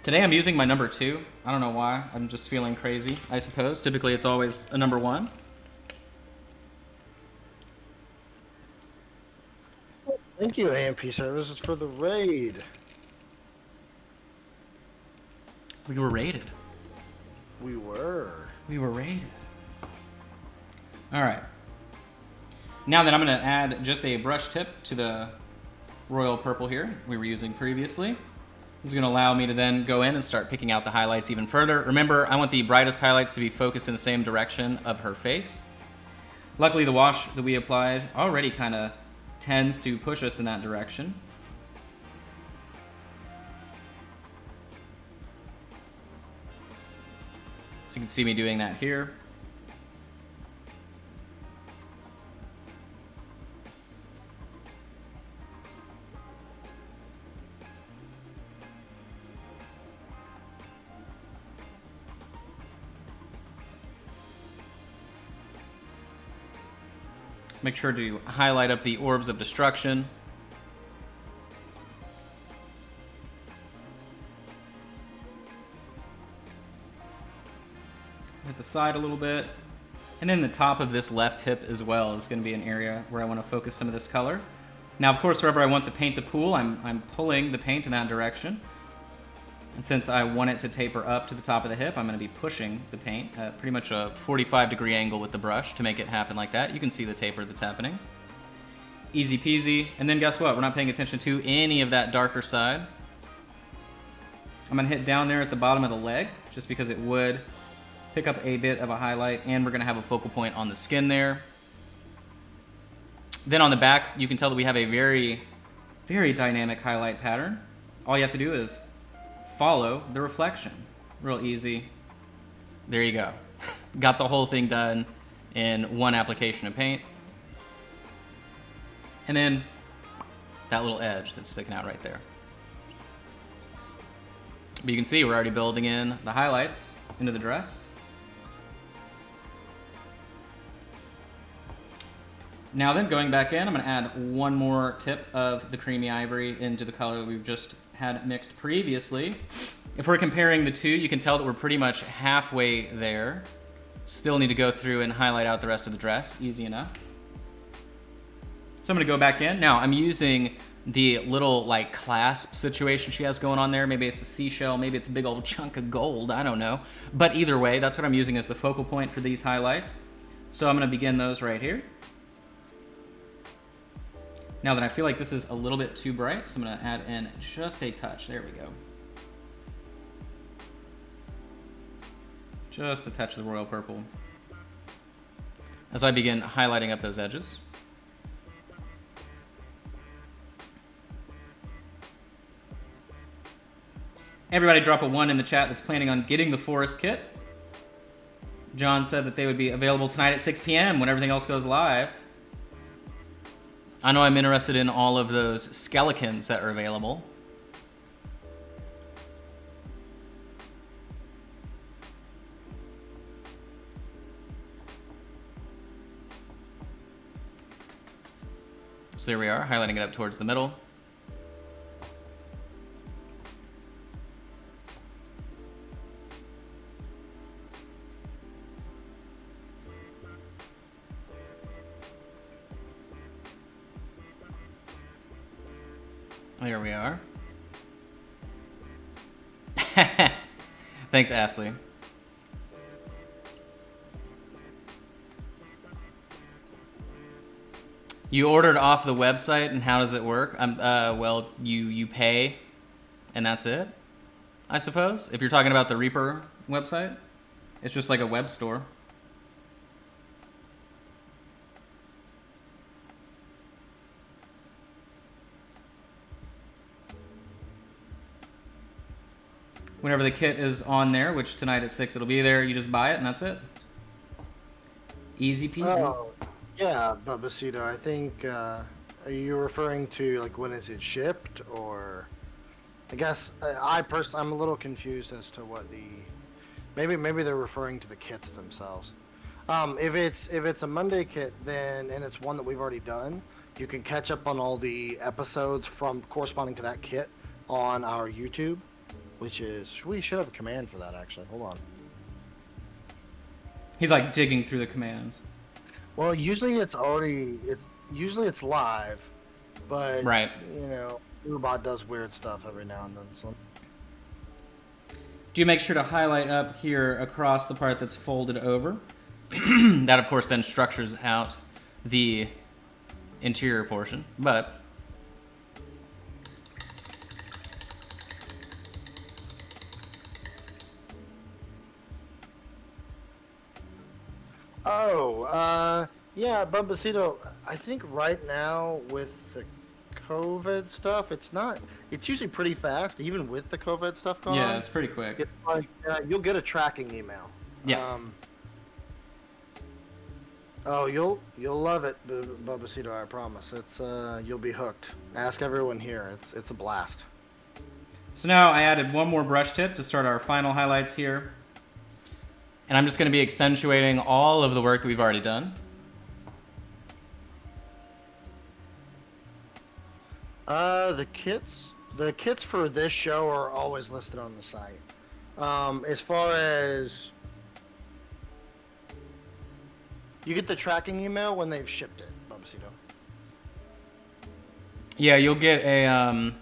Today I'm using my number 2. I don't know why. I'm just feeling crazy, I suppose. Typically it's always a number 1. Thank you, AMP Services, for the raid. We were raided. We were. We were raided. Alright. Now then I'm going to add just a brush tip to the royal purple here we were using previously. This is going to allow me to then go in and start picking out the highlights even further. Remember, I want the brightest highlights to be focused in the same direction of her face. Luckily, the wash that we applied already kind of tends to push us in that direction. So you can see me doing that here. Make sure to highlight up the orbs of destruction. Hit the side a little bit. And then the top of this left hip as well is going to be an area where I want to focus some of this color. Now, of course, wherever I want the paint to pool, I'm pulling the paint in that direction. And since I want it to taper up to the top of the hip, I'm going to be pushing the paint at pretty much a 45-degree angle with the brush to make it happen like that. You can see the taper that's happening. Easy peasy. And then guess what? We're not paying attention to any of that darker side. I'm going to hit down there at the bottom of the leg, just because it would pick up a bit of a highlight, and we're going to have a focal point on the skin there. Then on the back, you can tell that we have a very, very dynamic highlight pattern. All you have to do is follow the reflection. Real easy. There you go. Got the whole thing done in one application of paint. And then that little edge that's sticking out right there. But you can see we're already building in the highlights into the dress. Now then, going back in, I'm going to add one more tip of the creamy ivory into the color that we've just had mixed previously. If we're comparing the two, you can tell that we're pretty much halfway there. Still need to go through and highlight out the rest of the dress. Easy enough. So I'm going to go back in. Now, I'm using the little, like, clasp situation she has going on there. Maybe it's a seashell. Maybe it's a big old chunk of gold. I don't know. But either way, that's what I'm using as the focal point for these highlights. So I'm going to begin those right here. Now that I feel like this is a little bit too bright, so I'm going to add in just a touch. There we go. Just a touch of the royal purple. As I begin highlighting up those edges. Everybody drop a 1 in the chat that's planning on getting the Forest Kit. John said that they would be available tonight at 6 p.m. when everything else goes live. I know I'm interested in all of those skeletons that are available. So there we are, highlighting it up towards the middle. There we are. Thanks, Ashley. You ordered off the website, and how does it work? Well, you pay, and that's it, I suppose. If you're talking about the Reaper website, it's just like a web store. Whenever the kit is on there, which tonight at 6 it'll be there, you just buy it and that's it. Easy peasy. Oh, yeah, Babacito, I think, are you referring to, like, when is it shipped, or... I guess, I'm a little confused as to what Maybe they're referring to the kits themselves. If it's a Monday kit, then and it's one that we've already done, you can catch up on all the episodes from corresponding to that kit on our YouTube, which is we should have a command for that actually. Hold on. He's like digging through the commands. Well, usually it's live, but Right. Robot does weird stuff every now and then. So. Do make sure to highlight up here across the part that's folded over. That, of course, then structures out the interior portion, but Yeah, Bumbacito, I think right now with the COVID stuff, it's usually pretty fast, even with the COVID stuff going on. Yeah, it's pretty quick. It's like, you'll get a tracking email. Yeah. You'll love it, Bumbacito, I promise. You'll be hooked. Ask everyone here. It's a blast. So now I added one more brush tip to start our final highlights here. And I'm just going to be accentuating all of the work that we've already done. The kits for this show are always listed on the site. As far as you get the tracking email when they've shipped it, Bumbacito. Yeah, you'll get a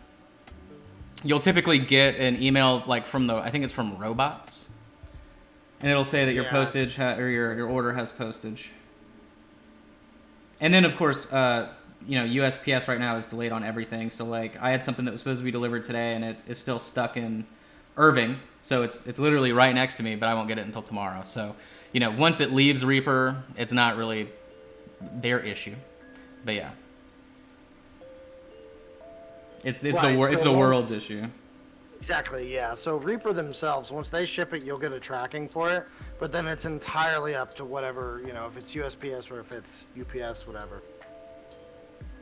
you'll typically get an email like from I think it's from Robots. And it'll say that your postage or your order has postage. And then of course, USPS right now is delayed on everything. So like I had something that was supposed to be delivered today and it is still stuck in Irving. So it's literally right next to me, but I won't get it until tomorrow. So, once it leaves Reaper, it's not really their issue. But yeah. It's the world's issue. Exactly, yeah. So Reaper themselves, once they ship it, you'll get a tracking for it, but then it's entirely up to whatever, if it's USPS or if it's UPS, whatever.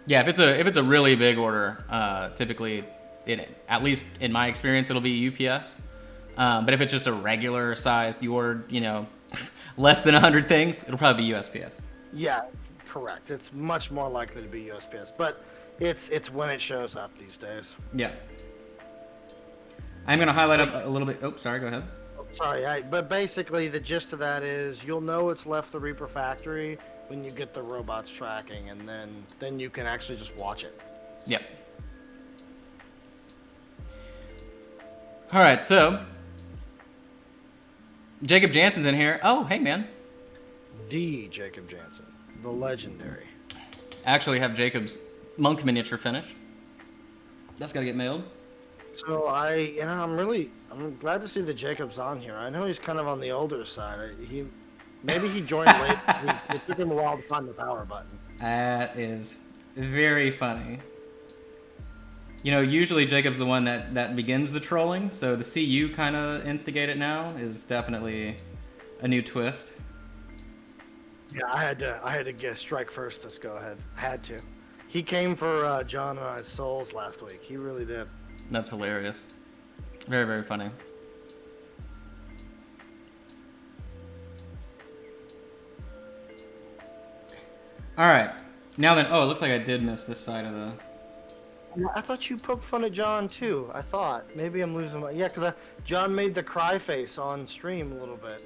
Yeah, if it's a really big order, typically, at least in my experience, it'll be UPS. But if it's just a regular size, you ordered, less than 100 things, it'll probably be USPS. Yeah, correct. It's much more likely to be USPS, but it's when it shows up these days. Yeah. I'm going to highlight up a little bit. Oh, sorry, go ahead. Sorry, but basically the gist of that is you'll know it's left the Reaper factory when you get the robots tracking, and then you can actually just watch it. Yep. All right, so Jacob Jansen's in here. Oh, hey, man. The Jacob Jansen, the legendary. Actually have Jacob's monk miniature finished. That's got to get mailed. So I'm glad to see that Jacob's on here. I know he's kind of on the older side. Maybe he joined late. It took him a while to find the power button. That is very funny. Usually Jacob's the one that begins the trolling, so to see you kind of instigate it now is definitely a new twist. Yeah, I had to guess strike first. Let's go ahead. I had to. He came for John and I's souls last week. He really did. That's hilarious. Very, very funny. All right. Now then, it looks like I did miss this side of the... I thought you poked fun at John, too. I thought. Maybe I'm losing my... Yeah, because John made the cry face on stream a little bit.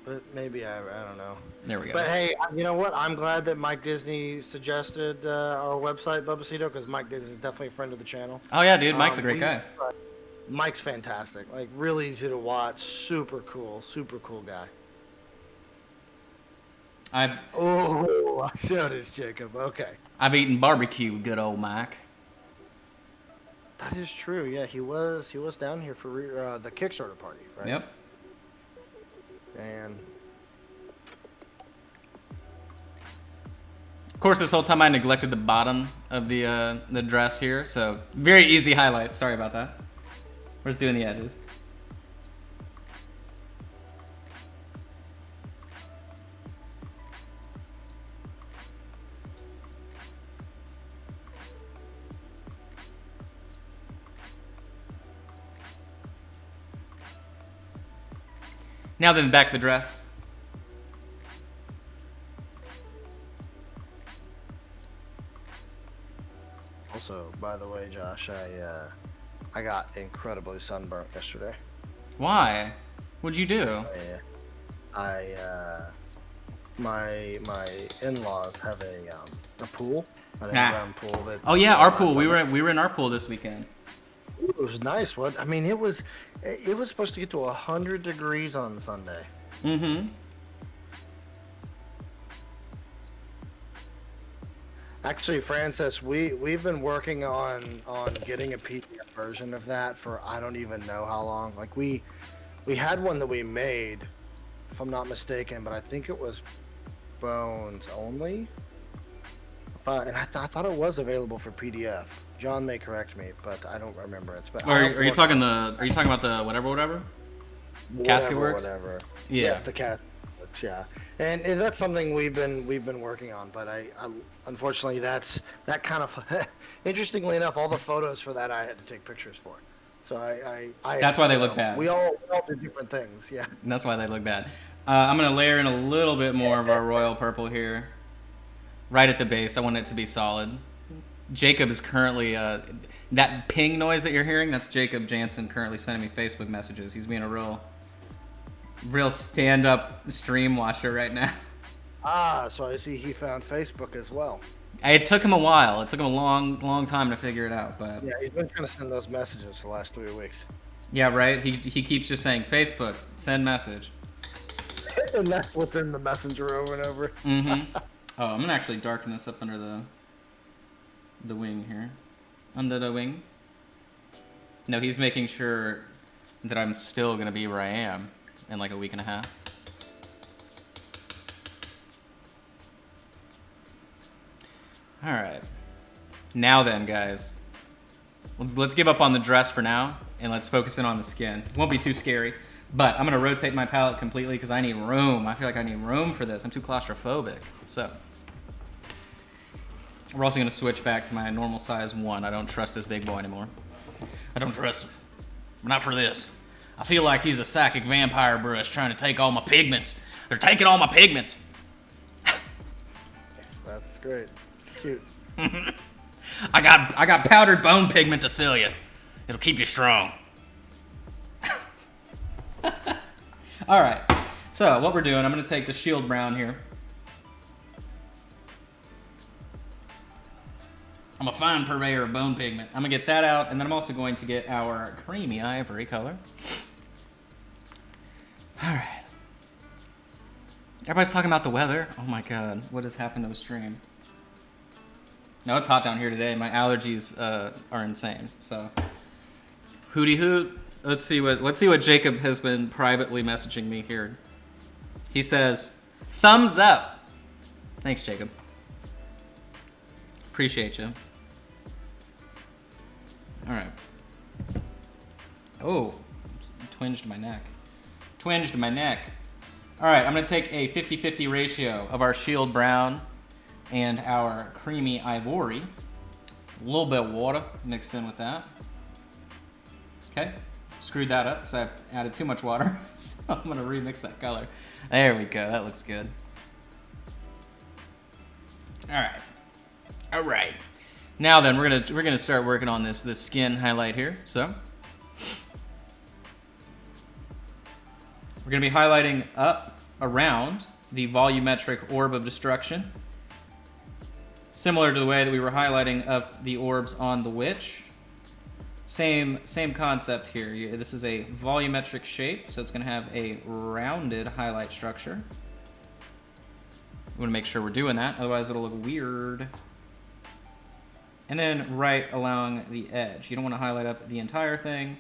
But maybe, I don't know. There we go. But hey, you know what? I'm glad that Mike Disney suggested our website, Bumbacito, because Mike Disney is definitely a friend of the channel. Oh, yeah, dude. Mike's a great guy. Mike's fantastic. Like, really easy to watch. Super cool guy. Oh, so does Jacob. Okay. I've eaten barbecue with good old Mike. That is true. Yeah, he was down here for the Kickstarter party, right? Yep. And of course, this whole time I neglected the bottom of the dress here, so very easy highlights. Sorry about that. We're just doing the edges. Now then, back to the dress. Also, by the way, Josh, I got incredibly sunburnt yesterday. Why? What'd you do? My in-laws have a pool, an Nah. in-ground pool. That Oh yeah, our pool. We were in our pool this weekend. It was nice. What I mean, it was supposed to get to 100 degrees on Sunday. Mm-hmm. Actually, Francis, we've been working on getting a PDF version of that for I don't even know how long. Like we had one that we made, if I'm not mistaken, but I think it was Bones only. And I thought it was available for PDF. John may correct me, but I don't remember it. But Are you talking about the whatever? Casket Works? Whatever. Yeah. The Casket Works, yeah. And that's something we've been working on, but I unfortunately that kind of interestingly enough, all the photos for that I had to take pictures for. So I That's why they look bad. We all do different things, yeah. And that's why they look bad. I'm gonna layer in a little bit more of our royal purple here, right at the base. I want it to be solid. Jacob is currently that ping noise that you're hearing. That's Jacob Jansen currently sending me Facebook messages. He's being a real stand-up stream watcher right now. Ah, so I see he found Facebook as well. It took him a while. It took him a long time to figure it out, but yeah, he's been trying to send those messages for the last 3 weeks. Yeah, right. He keeps just saying Facebook, send message. And that's within the messenger over and over. Mm-hmm. Oh, I'm gonna actually darken this up under the wing here. Under the wing. No, he's making sure that I'm still gonna be where I am in like a week and a half. All right. Now then, guys, let's give up on the dress for now and let's focus in on the skin. It won't be too scary, but I'm gonna rotate my palette completely because I need room. I feel like I need room for this. I'm too claustrophobic. So we're also gonna switch back to my normal size 1. I don't trust this big boy anymore. I don't trust him. But not for this. I feel like he's a psychic vampire brush trying to take all my pigments. They're taking all my pigments. That's great. It's cute. I got powdered bone pigment to sell you. It'll keep you strong. All right. So what we're doing, I'm gonna take the shield brown here. I'm a fine purveyor of bone pigment. I'm gonna get that out, and then I'm also going to get our creamy ivory color. All right. Everybody's talking about the weather. Oh my God, what has happened to the stream? No, it's hot down here today. My allergies are insane. So, hooty hoot. Let's see what Jacob has been privately messaging me here. He says, "Thumbs up." Thanks, Jacob. Appreciate you. All right. Oh, twinged my neck. Twinged my neck. All right, I'm gonna take a 50-50 ratio of our shield brown and our creamy ivory. A little bit of water mixed in with that. Okay, screwed that up because I added too much water. So I'm gonna remix that color. There we go, that looks good. All right. Now then, we're gonna start working on this skin highlight here. So we're gonna be highlighting up around the volumetric orb of destruction, similar to the way that we were highlighting up the orbs on the witch. Same concept here. This is a volumetric shape, so it's gonna have a rounded highlight structure. We want to make sure we're doing that, otherwise it'll look weird. And then right along the edge. You don't want to highlight up the entire thing,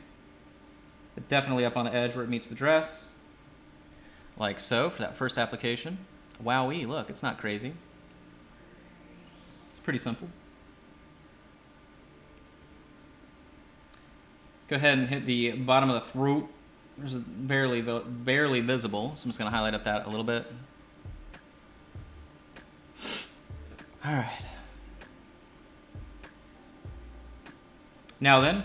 but definitely up on the edge where it meets the dress. Like so for that first application. Wowee, look, it's not crazy. It's pretty simple. Go ahead and hit the bottom of the throat. There's barely visible, so I'm just going to highlight up that a little bit. All right. Now then,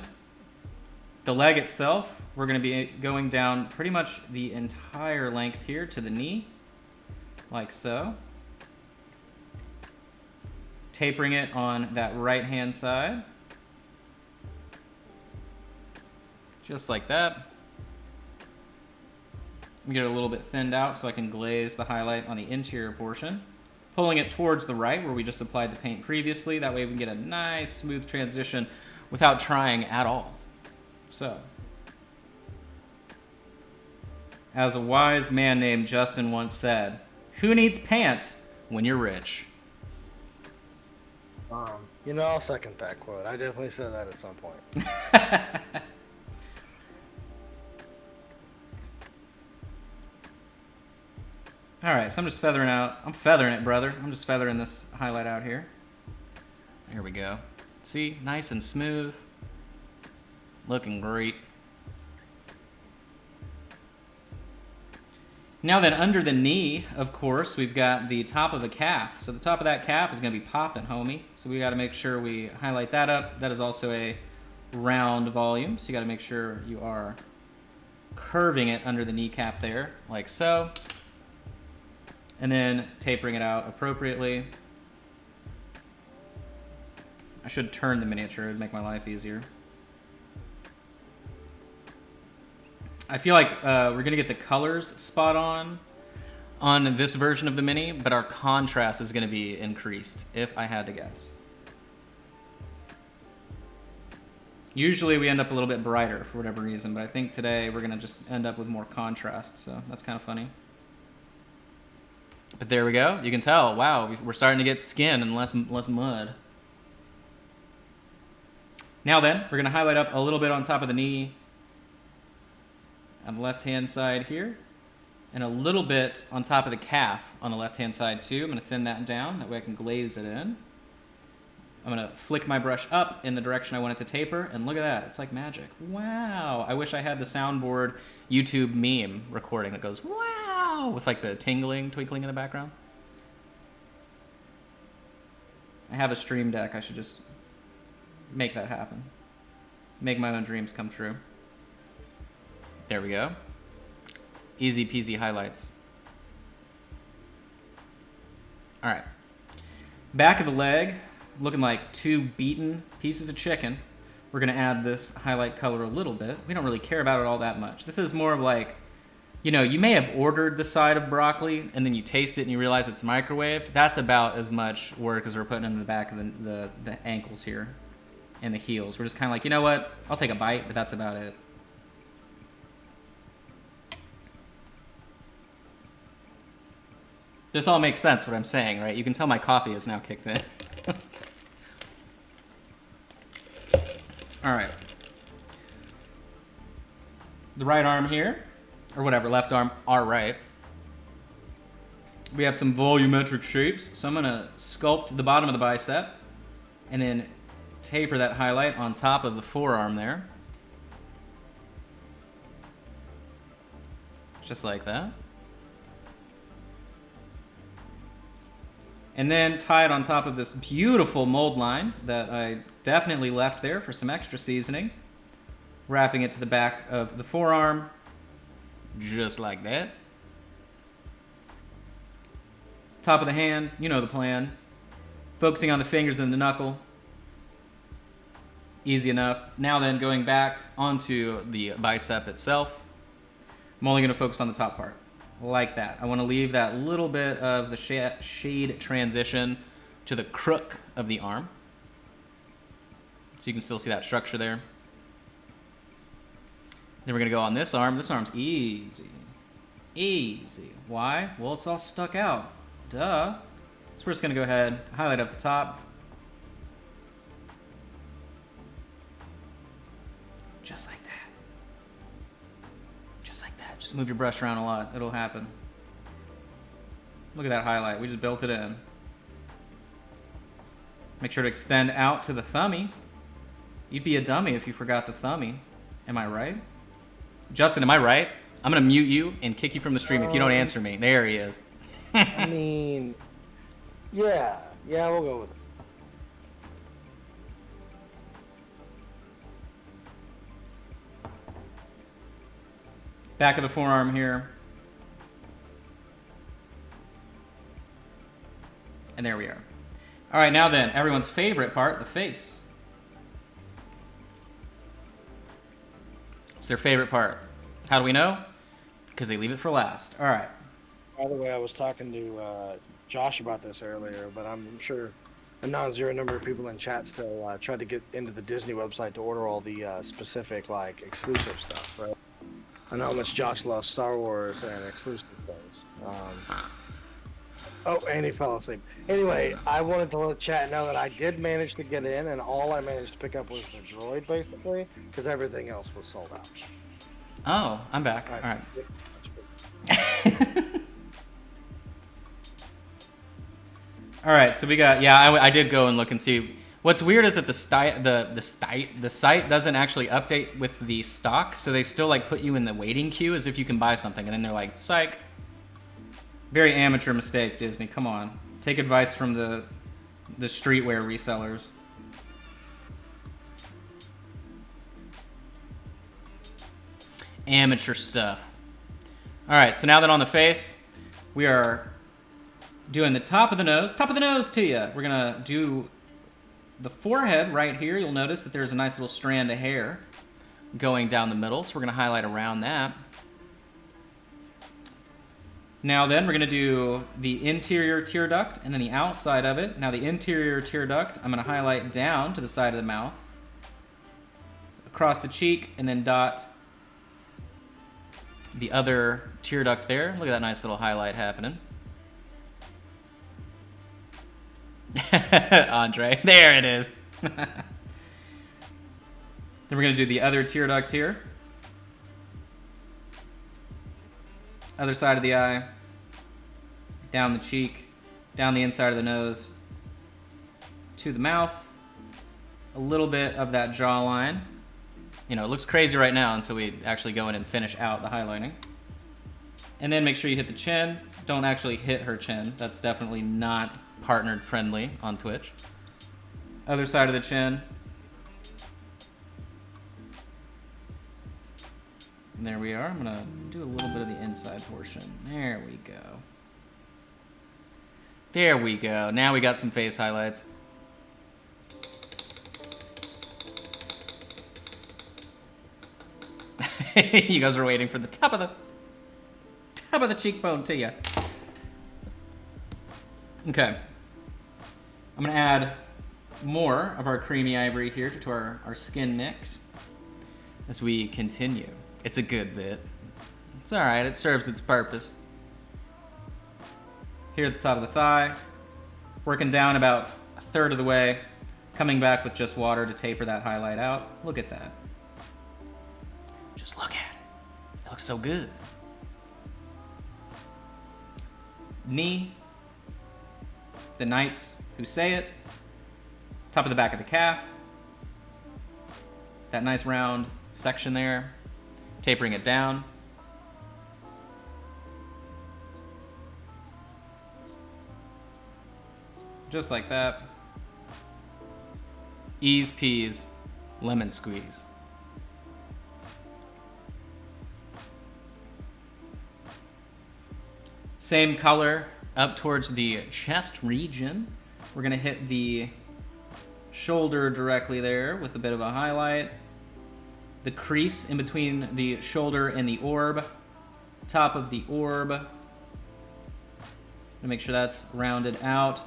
the leg itself, we're going to be going down pretty much the entire length here to the knee, like so. Tapering it on that right-hand side. Just like that. Get it a little bit thinned out so I can glaze the highlight on the interior portion. Pulling it towards the right where we just applied the paint previously. That way we can get a nice smooth transition without trying at all. So, as a wise man named Justin once said, who needs pants when you're rich? You know, I'll second that quote. I definitely said that at some point. Alright, so I'm just feathering out. I'm feathering it, brother. I'm just feathering this highlight out here. Here we go. See? Nice and smooth. Looking great. Now then, under the knee, of course, we've got the top of the calf. So the top of that calf is going to be popping, homie. So we got to make sure we highlight that up. That is also a round volume, so you got to make sure you are curving it under the kneecap there, like so. And then tapering it out appropriately. I should turn the miniature, it'd make my life easier. I feel like we're gonna get the colors spot on this version of the mini, but our contrast is gonna be increased, if I had to guess. Usually we end up a little bit brighter for whatever reason, but I think today we're gonna just end up with more contrast, so that's kind of funny. But there we go. You can tell, wow, we're starting to get skin and less mud. Now then, we're gonna highlight up a little bit on top of the knee on the left-hand side here, and a little bit on top of the calf on the left-hand side too. I'm gonna thin that down, that way I can glaze it in. I'm gonna flick my brush up in the direction I want it to taper, and look at that, it's like magic. Wow, I wish I had the soundboard YouTube meme recording that goes, wow, with like the tingling, twinkling in the background. I have a stream deck, I should just make that happen. Make my own dreams come true. There we go. Easy peasy highlights. All right. Back of the leg, looking like two beaten pieces of chicken. We're gonna add this highlight color a little bit. We don't really care about it all that much. This is more of like, you know, you may have ordered the side of broccoli and then you taste it and you realize it's microwaved. That's about as much work as we're putting in the back of the ankles here and the heels. We're just kind of like, you know what? I'll take a bite, but that's about it. This all makes sense, what I'm saying, right? You can tell my coffee is now kicked in. All right. The right arm here, or whatever, left arm, our right. We have some volumetric shapes, so I'm gonna sculpt the bottom of the bicep and then taper that highlight on top of the forearm there. Just like that. And then tie it on top of this beautiful mold line that I definitely left there for some extra seasoning. Wrapping it to the back of the forearm, just like that. Top of the hand, you know the plan. Focusing on the fingers and the knuckle. Easy enough. Now then, going back onto the bicep itself. I'm only going to focus on the top part. Like that. I want to leave that little bit of the shade transition to the crook of the arm. So you can still see that structure there. Then we're going to go on this arm. This arm's easy. Easy. Why? Well, it's all stuck out. Duh. So we're just going to go ahead, highlight up the top. Just like that. Just like that. Just move your brush around a lot. It'll happen. Look at that highlight. We just built it in. Make sure to extend out to the thumbie. You'd be a dummy if you forgot the thumbie. Am I right? Justin, am I right? I'm going to mute you and kick you from the stream if you don't answer me. There he is. I mean, yeah. Yeah, we'll go with it. Back of the forearm here. And there we are. All right, now then, everyone's favorite part, the face. It's their favorite part. How do we know? Because they leave it for last. All right. By the way, I was talking to Josh about this earlier, but I'm sure a non-zero number of people in chat still tried to get into the Disney website to order all the specific, like, exclusive stuff, right? I know how much Josh loves Star Wars and exclusive things. Oh, and he fell asleep. Anyway, I wanted to let chat know that I did manage to get in, and all I managed to pick up was the droid, basically, because everything else was sold out. Oh, I'm back. All right. All right, so we got, yeah, I did go and look and see. What's weird is that the site doesn't actually update with the stock, so they still like put you in the waiting queue as if you can buy something, and then they're like, psych. Very amateur mistake, Disney. Come on, take advice from the streetwear resellers. Amateur stuff. All right, so now that on the face, we are doing the top of the nose to you. We're gonna do the forehead right here. You'll notice that there's a nice little strand of hair going down the middle, so we're gonna highlight around that. Now then, we're gonna do the interior tear duct and then the outside of it. Now the interior tear duct, I'm gonna highlight down to the side of the mouth, across the cheek, and then dot the other tear duct there. Look at that nice little highlight happening. Andre, there it is. Then we're gonna do the other tear duct here. Other side of the eye, down the cheek, down the inside of the nose, to the mouth, a little bit of that jawline. You know, it looks crazy right now until we actually go in and finish out the highlighting. And then make sure you hit the chin. Don't actually hit her chin. That's definitely not partnered friendly on Twitch. Other side of the chin. And there we are. I'm gonna do a little bit of the inside portion. There we go. There we go. Now we got some face highlights. You guys are waiting for the top of the cheekbone to you. Okay. I'm gonna add more of our creamy ivory here to our skin nicks as we continue. It's a good bit. It's all right. It serves its purpose. Here at the top of the thigh, working down about a third of the way, coming back with just water to taper that highlight out. Look at that. Just look at it. It looks so good. Knee, the knights who say it, top of the back of the calf, that nice round section there, tapering it down. Just like that. Ease peas, lemon squeeze. Same color up towards the chest region. We're gonna hit the shoulder directly there with a bit of a highlight. The crease in between the shoulder and the orb. Top of the orb. Make sure that's rounded out.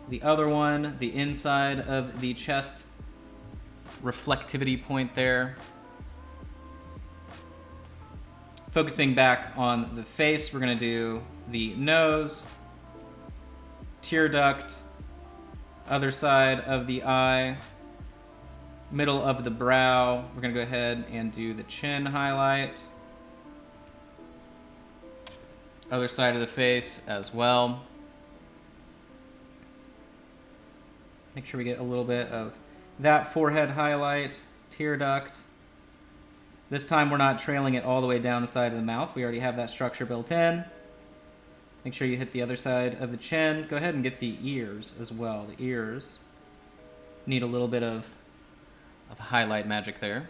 The other one, the inside of the chest reflectivity point there. Focusing back on the face, we're gonna do the nose, tear duct, other side of the eye, middle of the brow. We're gonna go ahead and do the chin highlight. Other side of the face as well. Make sure we get a little bit of that forehead highlight, tear duct. This time we're not trailing it all the way down the side of the mouth. We already have that structure built in. Make sure you hit the other side of the chin. Go ahead and get the ears as well. The ears need a little bit of highlight magic there.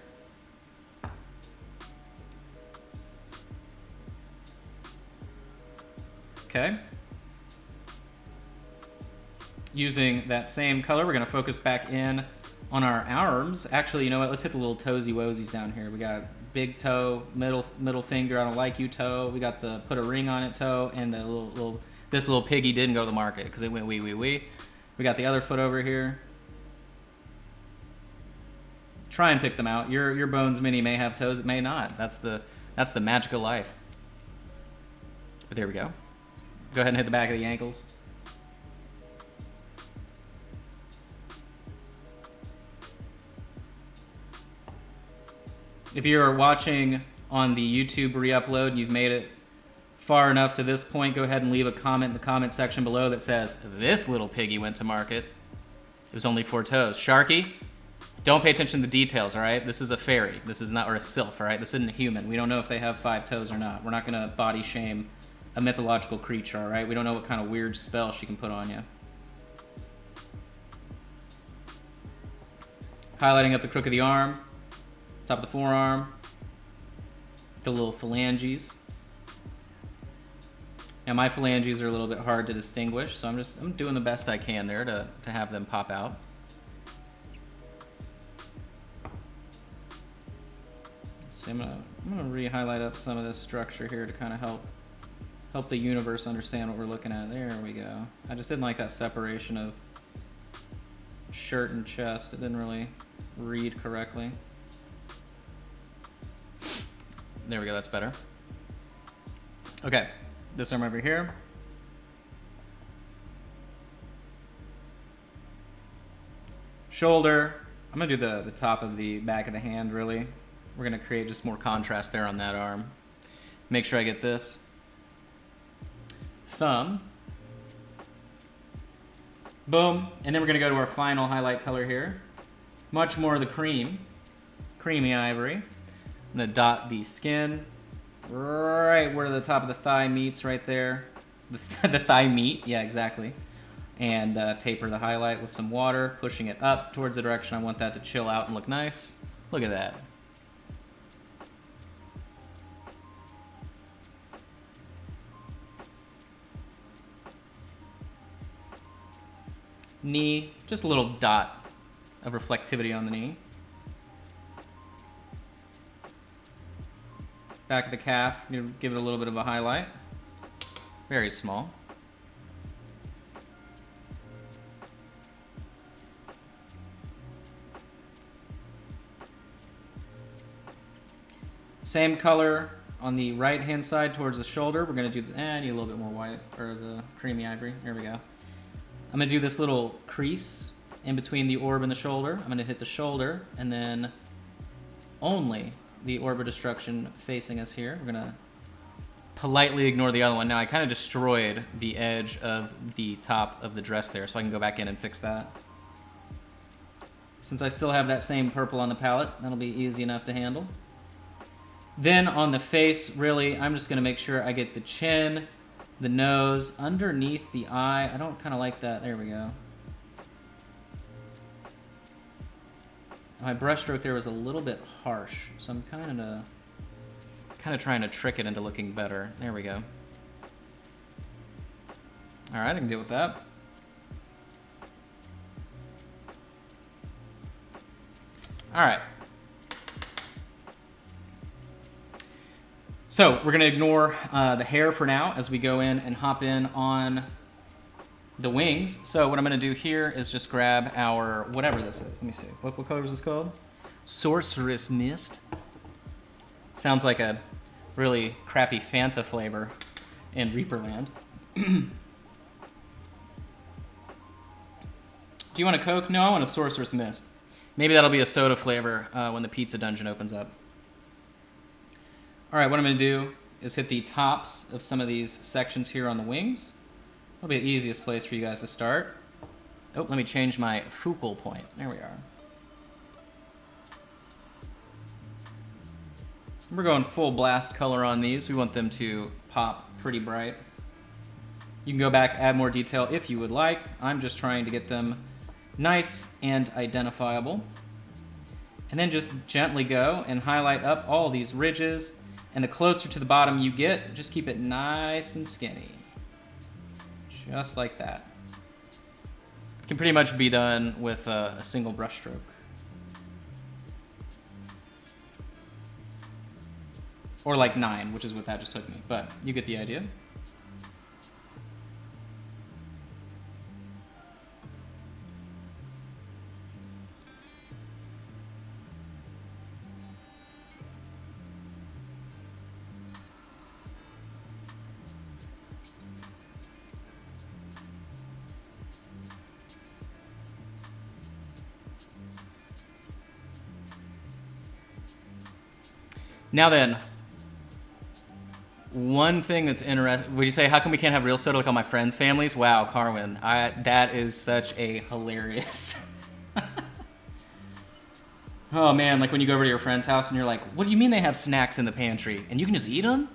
Okay. Using that same color, we're gonna focus back in on our arms. Actually, you know what? Let's hit the little toesy woesies down here. We got big toe, middle finger, I don't like you toe. We got the put a ring on it toe, and the this little piggy didn't go to the market because it went wee wee wee. We got the other foot over here. Try and pick them out. Your Bones Mini may have toes, it may not. That's the magic of life. But there we go. Go ahead and hit the back of the ankles. If you're watching on the YouTube re-upload and you've made it far enough to this point, go ahead and leave a comment in the comment section below that says, this little piggy went to market. It was only 4 toes. Sharky, don't pay attention to the details, all right? This is a fairy. This is not, or a sylph, all right? This isn't a human. We don't know if they have 5 toes or not. We're not going to body shame a mythological creature, all right? We don't know what kind of weird spell she can put on you. Highlighting up the crook of the arm, top of the forearm, the little phalanges. Now my phalanges are a little bit hard to distinguish, so I'm doing the best I can there to have them pop out. So I'm gonna re-highlight up some of this structure here to kind of help the universe understand what we're looking at. There we go. I just didn't like that separation of shirt and chest. It didn't really read correctly. There we go, that's better. Okay, this arm over here. Shoulder. I'm gonna do the top of the back of the hand, really. We're gonna create just more contrast there on that arm. Make sure I get this. Thumb. Boom, and then we're gonna go to our final highlight color here. Much more of the creamy ivory. I'm gonna dot the skin right where the top of the thigh meets right there. The thigh meat, yeah, exactly. And taper the highlight with some water, pushing it up towards the direction I want that to chill out and look nice. Look at that. Knee, just a little dot of reflectivity on the knee. Back of the calf, give it a little bit of a highlight. Very small. Same color on the right hand side towards the shoulder. We're gonna do, I need a little bit more white, or the creamy ivory. There we go. I'm gonna do this little crease in between the orb and the shoulder. I'm gonna hit the shoulder and then only the orb of destruction facing us here. We're gonna politely ignore the other one. Now I kind of destroyed the edge of the top of the dress there, so I can go back in and fix that. Since I still have that same purple on the palette, that'll be easy enough to handle. Then on the face, really, I'm just gonna make sure I get the chin, the nose, underneath the eye. I don't kind of like that. There we go. My brush stroke there was a little bit harsh, so I'm kind of trying to trick it into looking better. There we go. All right, I can deal with that. All right. So we're gonna ignore the hair for now as we go in and hop in on the wings. So what I'm gonna do here is just grab our, whatever this is. Let me see, what color is this called? Sorceress Mist. Sounds like a really crappy Fanta flavor in Reaperland. Do you want a Coke? No, I want a Sorceress Mist. Maybe that'll be a soda flavor when the pizza dungeon opens up. All right, what I'm gonna do is hit the tops of some of these sections here on the wings. That'll be the easiest place for you guys to start. Oh, let me change my focal point. There we are. We're going full blast color on these. We want them to pop pretty bright. You can go back, add more detail if you would like. I'm just trying to get them nice and identifiable. And then just gently go and highlight up all these ridges. And the closer to the bottom you get, just keep it nice and skinny. Just like that. Can pretty much be done with a single brush stroke. Or like 9, which is what that just took me. But you get the idea. Now then, one thing that's interesting, would you say, how come we can't have real soda like all my friends' families? Wow, Carwin, that is such a hilarious. Oh man, like when you go over to your friend's house and you're like, what do you mean they have snacks in the pantry? And you can just eat them?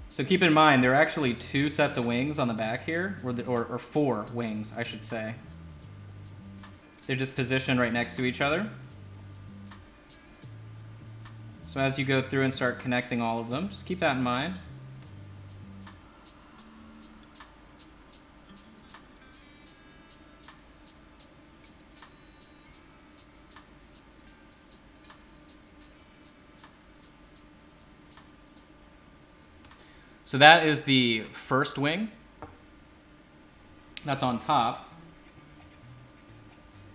So keep in mind, there are actually 2 sets of wings on the back here, or 4 wings, I should say. They're just positioned right next to each other. So as you go through and start connecting all of them, just keep that in mind. So that is the first wing. That's on top.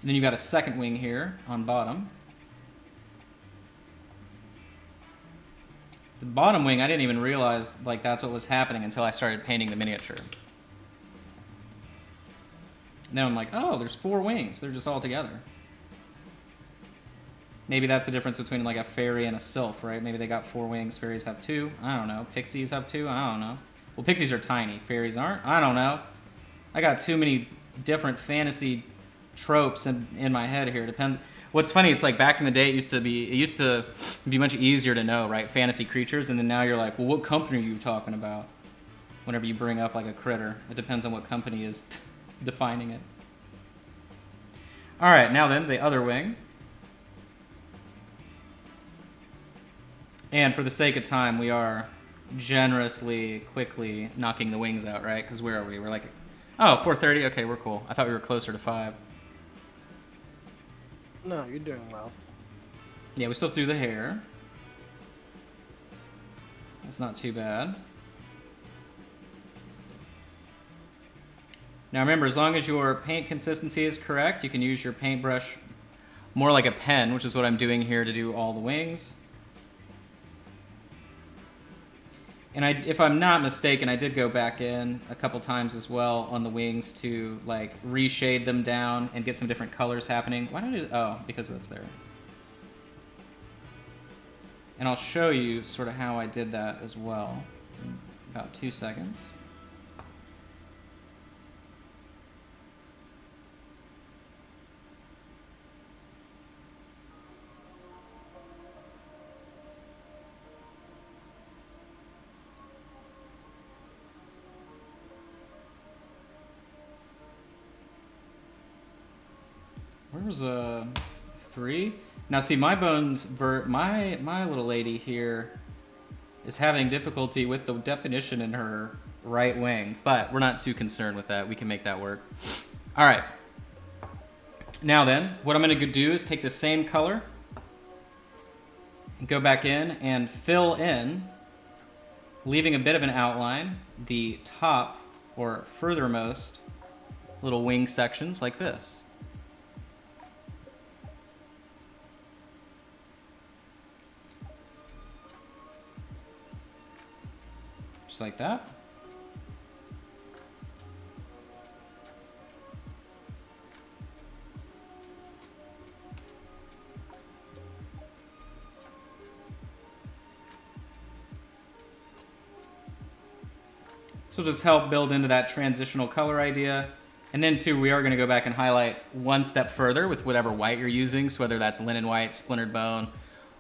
And then you got a second wing here on bottom. The bottom wing, I didn't even realize like that's what was happening until I started painting the miniature. And then I'm like, oh, there's 4 wings. They're just all together. Maybe that's the difference between like a fairy and a sylph, right? Maybe they got 4 wings, fairies have 2. I don't know. Pixies have 2. I don't know. Well, pixies are tiny. Fairies aren't. I don't know. I got too many different fantasy tropes in my head here. Depends. What's funny, it's like back in the day, it used to be much easier to know, right? Fantasy creatures, and then now you're like, well, what company are you talking about? Whenever you bring up like a critter, it depends on what company is defining it. All right, now then, the other wing. And for the sake of time, we are generously, quickly knocking the wings out, right? Because where are we? We're like, oh, 4:30? Okay, we're cool. I thought we were closer to 5. No, you're doing well. Yeah, we still threw the hair. That's not too bad. Now remember, as long as your paint consistency is correct, you can use your paintbrush more like a pen, which is what I'm doing here to do all the wings. And if I'm not mistaken, I did go back in a couple times as well on the wings to like reshade them down and get some different colors happening. Why don't I do, oh, because that's there. And I'll show you sort of how I did that as well in about 2 seconds. Where's 3? Now see, my bones, my little lady here is having difficulty with the definition in her right wing, but we're not too concerned with that. We can make that work. All right. Now then, what I'm going to do is take the same color and go back in and fill in, leaving a bit of an outline, the top or furthermost little wing sections like this. Just like that. This will just help build into that transitional color idea. And then too, we are going to go back and highlight one step further with whatever white you're using. So whether that's linen white, splintered bone,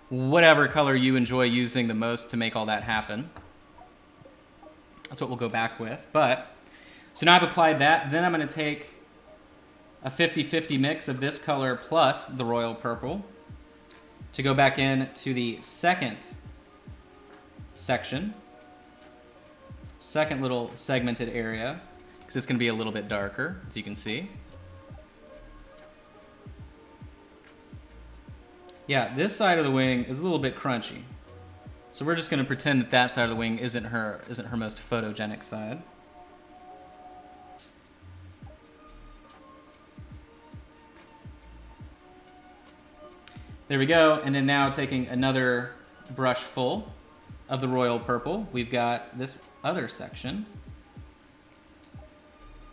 whatever color you enjoy using the most to make all that happen. That's what we'll go back with. But, so now I've applied that. Then I'm going to take a 50-50 mix of this color plus the royal purple to go back in to the second section. second little segmented area, because it's going to be a little bit darker, as you can see. Yeah, this side of the wing is a little bit crunchy. So we're just going to pretend that that side of the wing isn't her most photogenic side. There we go. And then now taking another brush full of the royal purple, we've got this other section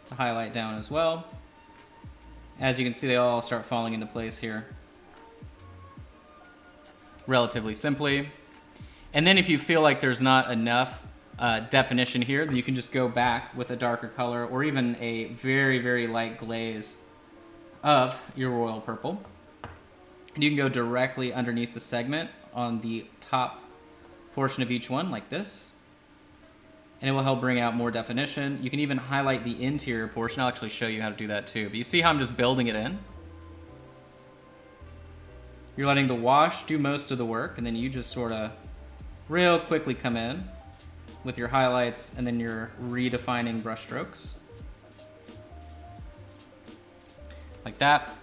to highlight down as well. As you can see, they all start falling into place here relatively simply. And then if you feel like there's not enough definition here, then you can just go back with a darker color or even a very, very light glaze of your royal purple. And you can go directly underneath the segment on the top portion of each one like this. And it will help bring out more definition. You can even highlight the interior portion. I'll actually show you how to do that too. But you see how I'm just building it in? You're letting the wash do most of the work, and then you just sort of real quickly come in with your highlights and then your redefining brush strokes. Like that.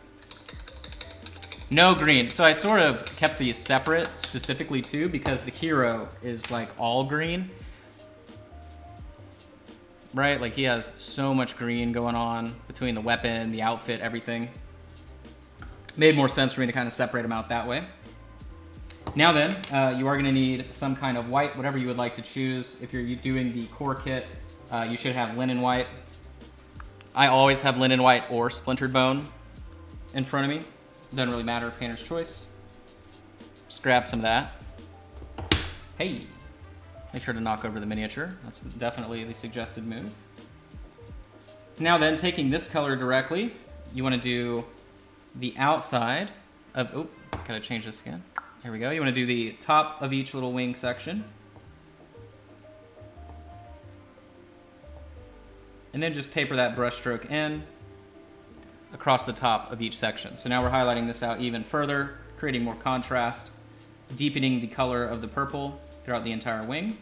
No green. So I sort of kept these separate specifically too because the hero is like all green. Right? Like he has so much green going on between the weapon, the outfit, everything. Made more sense for me to kind of separate them out that way. Now then, you are going to need some kind of white, whatever you would like to choose. If you're doing the core kit, you should have linen white. I always have linen white or splintered bone in front of me. Doesn't really matter, painter's choice. Just grab some of that. Hey, make sure to knock over the miniature. That's definitely the suggested move. Now then, taking this color directly, you want to do the outside of, oh, gotta change this again. Here we go. You want to do the top of each little wing section. And then just taper that brush stroke in across the top of each section. So now we're highlighting this out even further, creating more contrast, deepening the color of the purple throughout the entire wing.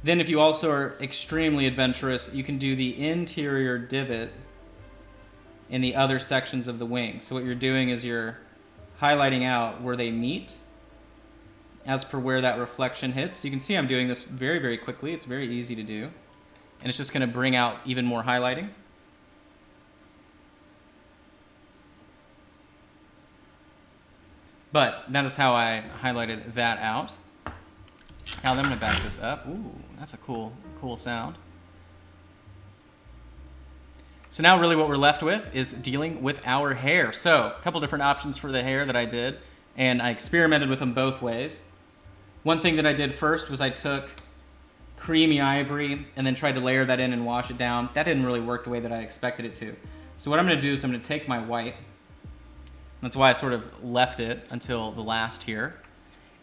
Then if you also are extremely adventurous, you can do the interior divot in the other sections of the wing. So what you're doing is you're highlighting out where they meet as per where that reflection hits. You can see I'm doing this very, very quickly. It's very easy to do. And it's just going to bring out even more highlighting. But that is how I highlighted that out. Now then I'm going to back this up. Ooh, that's a cool sound. So now really what we're left with is dealing with our hair. So a couple different options for the hair that I did, and I experimented with them both ways. One thing that I did first was I took creamy ivory and then tried to layer that in and wash it down. That didn't really work the way that I expected it to. So what I'm going to do is I'm going to take my white. That's why I sort of left it until the last here.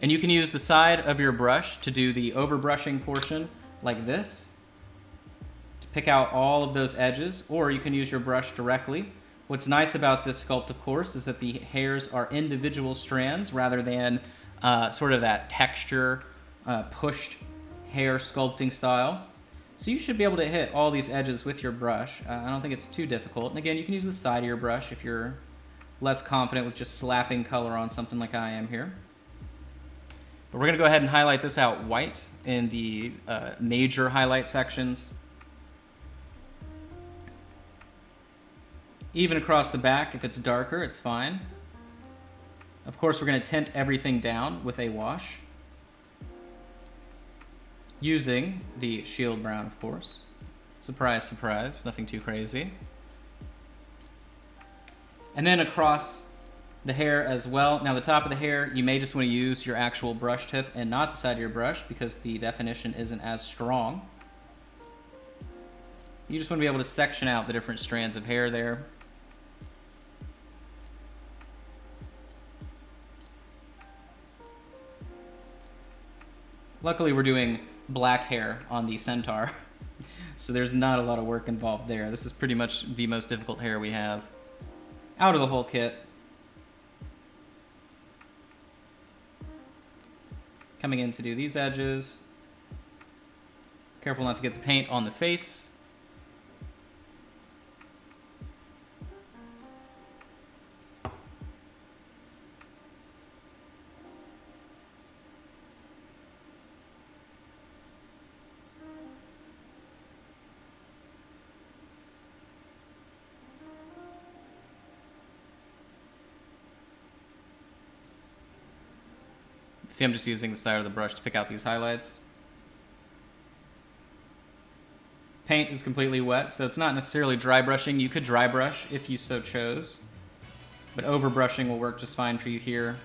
And you can use the side of your brush to do the overbrushing portion like this to pick out all of those edges, or you can use your brush directly. What's nice about this sculpt, of course, is that the hairs are individual strands rather than sort of that texture pushed hair sculpting style. So you should be able to hit all these edges with your brush. I don't think it's too difficult. And again, you can use the side of your brush if you're less confident with just slapping color on something like I am here. But we're going to go ahead and highlight this out white in the major highlight sections. Even across the back, if it's darker, it's fine. Of course, we're going to tint everything down with a wash. Using the shield brown, of course. Surprise, surprise, nothing too crazy. And then across the hair as well. Now the top of the hair, you may just want to use your actual brush tip and not the side of your brush because the definition isn't as strong. You just want to be able to section out the different strands of hair there. Luckily, we're doing black hair on the centaur, so there's not a lot of work involved there. This is pretty much the most difficult hair we have out of the whole kit. Coming in to do these edges. Careful not to get the paint on the face. See, I'm just using the side of the brush to pick out these highlights. Paint is completely wet, so it's not necessarily dry brushing. You could dry brush if you so chose, but over brushing will work just fine for you here,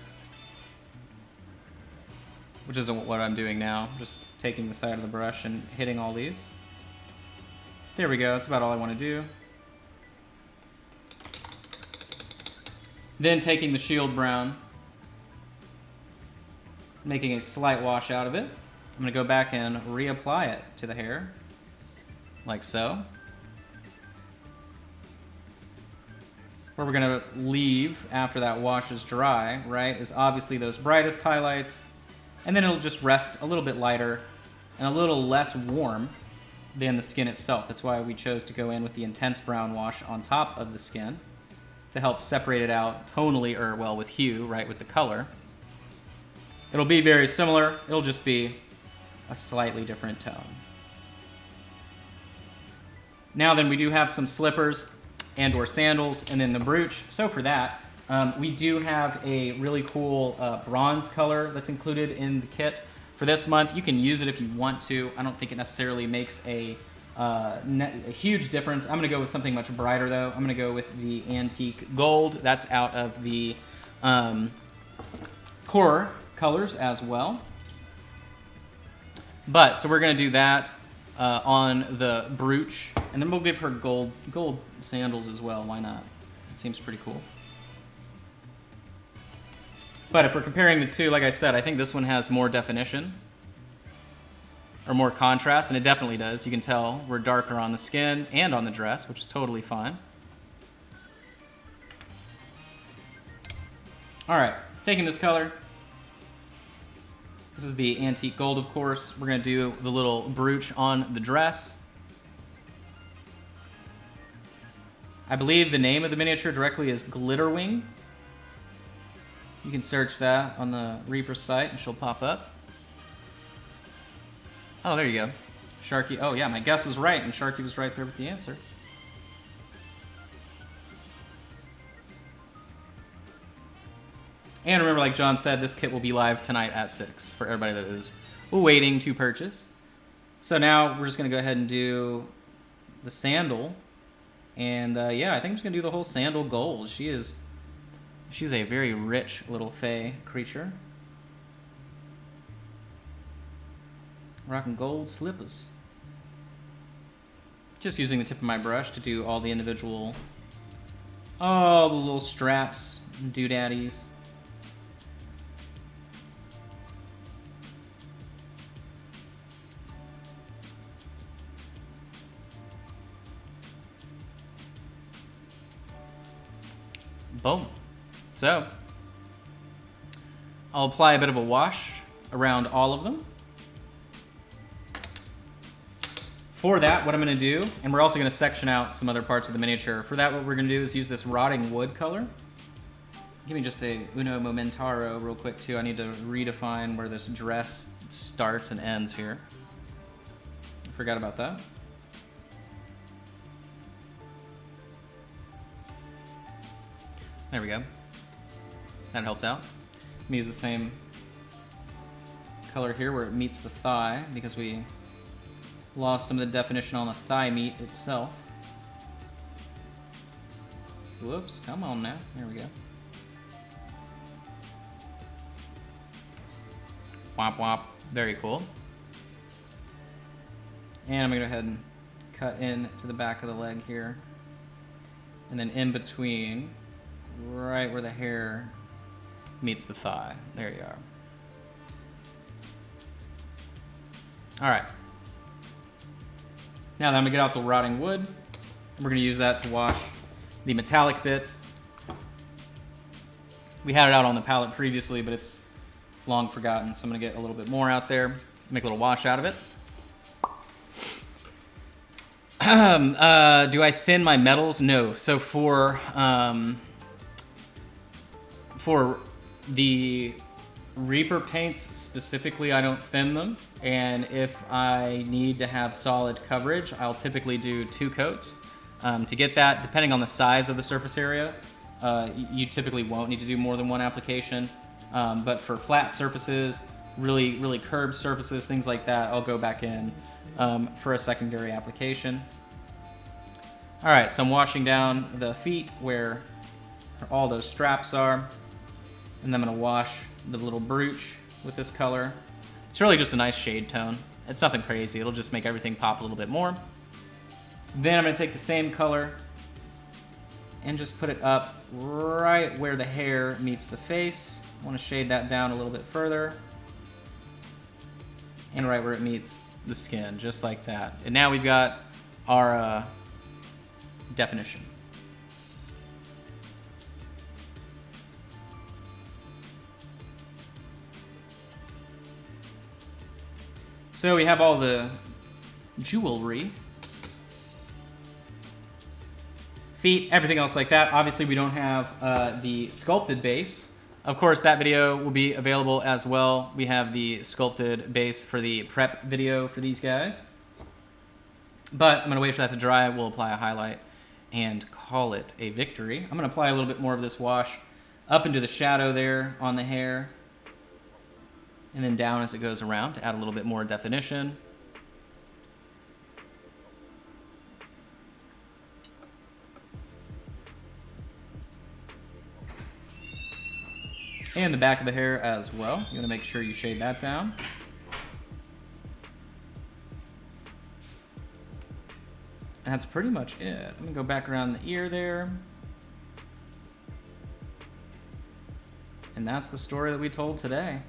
which isn't what I'm doing now. Just taking the side of the brush and hitting all these. There we go, that's about all I want to do. Then taking the shield brown, making a slight wash out of it. I'm going to go back and reapply it to the hair, like so. Where we're going to leave after that wash is dry, right, is obviously those brightest highlights, and then it'll just rest a little bit lighter and a little less warm than the skin itself. That's why we chose to go in with the intense brown wash on top of the skin to help separate it out tonally, or well, with hue, right, with the color. It'll be very similar, it'll just be a slightly different tone. Now then, we do have some slippers and or sandals, and then the brooch. So for that, we do have a really cool bronze color that's included in the kit for this month. You can use it if you want to. I don't think it necessarily makes a huge difference. I'm gonna go with something much brighter though. I'm gonna go with the antique gold. That's out of the core colors as well. But so we're gonna do that on the brooch, and then we'll give her gold sandals as well. Why not? It seems pretty cool. But if we're comparing the two, like I said, I think this one has more definition or more contrast, and it definitely does. You can tell we're darker on the skin and on the dress, which is totally fine. All right, taking this color. This is the antique gold, of course. We're gonna do the little brooch on the dress. I believe the name of the miniature directly is Glitterwing. You can search that on the Reaper site and she'll pop up. Oh, there you go. Sharky. Oh yeah, my guess was right, and Sharky was right there with the answer. And remember, like John said, this kit will be live tonight at 6 for everybody that is waiting to purchase. So now we're just going to go ahead and do the sandal. And yeah, I think I'm just going to do the whole sandal gold. She's a very rich little fae creature. Rocking gold slippers. Just using the tip of my brush to do all the individual, all the little straps and doodaddies. Boom. So, I'll apply a bit of a wash around all of them. For that, what I'm going to do, and we're also going to section out some other parts of the miniature. For that, what we're going to do is use this rotting wood color. Give me just a uno momentaro real quick, too. I need to redefine where this dress starts and ends here. I forgot about that. There we go. That helped out. Let me use the same color here where it meets the thigh, because we lost some of the definition on the thigh meat itself. Whoops, come on now. There we go. Womp womp. Very cool. And I'm going to go ahead and cut in to the back of the leg here. And then in between, right where the hair meets the thigh. There you are. All right. Now that I'm gonna get out the rotting wood, we're gonna use that to wash the metallic bits. We had it out on the palette previously, but it's long forgotten, so I'm gonna get a little bit more out there, make a little wash out of it. Do I thin my metals? No. So for the Reaper paints specifically, I don't thin them, and if I need to have solid coverage, I'll typically do 2 coats. To get that, depending on the size of the surface area, you typically won't need to do more than 1 application. But for flat surfaces, really curved surfaces, things like that, I'll go back in for a secondary application. All right, so I'm washing down the feet where all those straps are, and then I'm gonna wash the little brooch with this color. It's really just a nice shade tone. It's nothing crazy. It'll just make everything pop a little bit more. Then I'm gonna take the same color and just put it up right where the hair meets the face. I wanna shade that down a little bit further. And right where it meets the skin, just like that. And now we've got our definition. So we have all the jewelry, feet, everything else like that. Obviously, we don't have the sculpted base. Of course, that video will be available as well. We have the sculpted base for the prep video for these guys. But I'm going to wait for that to dry. We'll apply a highlight and call it a victory. I'm going to apply a little bit more of this wash up into the shadow there on the hair, and then down as it goes around to add a little bit more definition. And the back of the hair as well. You want to make sure you shade that down. And that's pretty much it. I'm gonna go back around the ear there. And that's the story that we told today.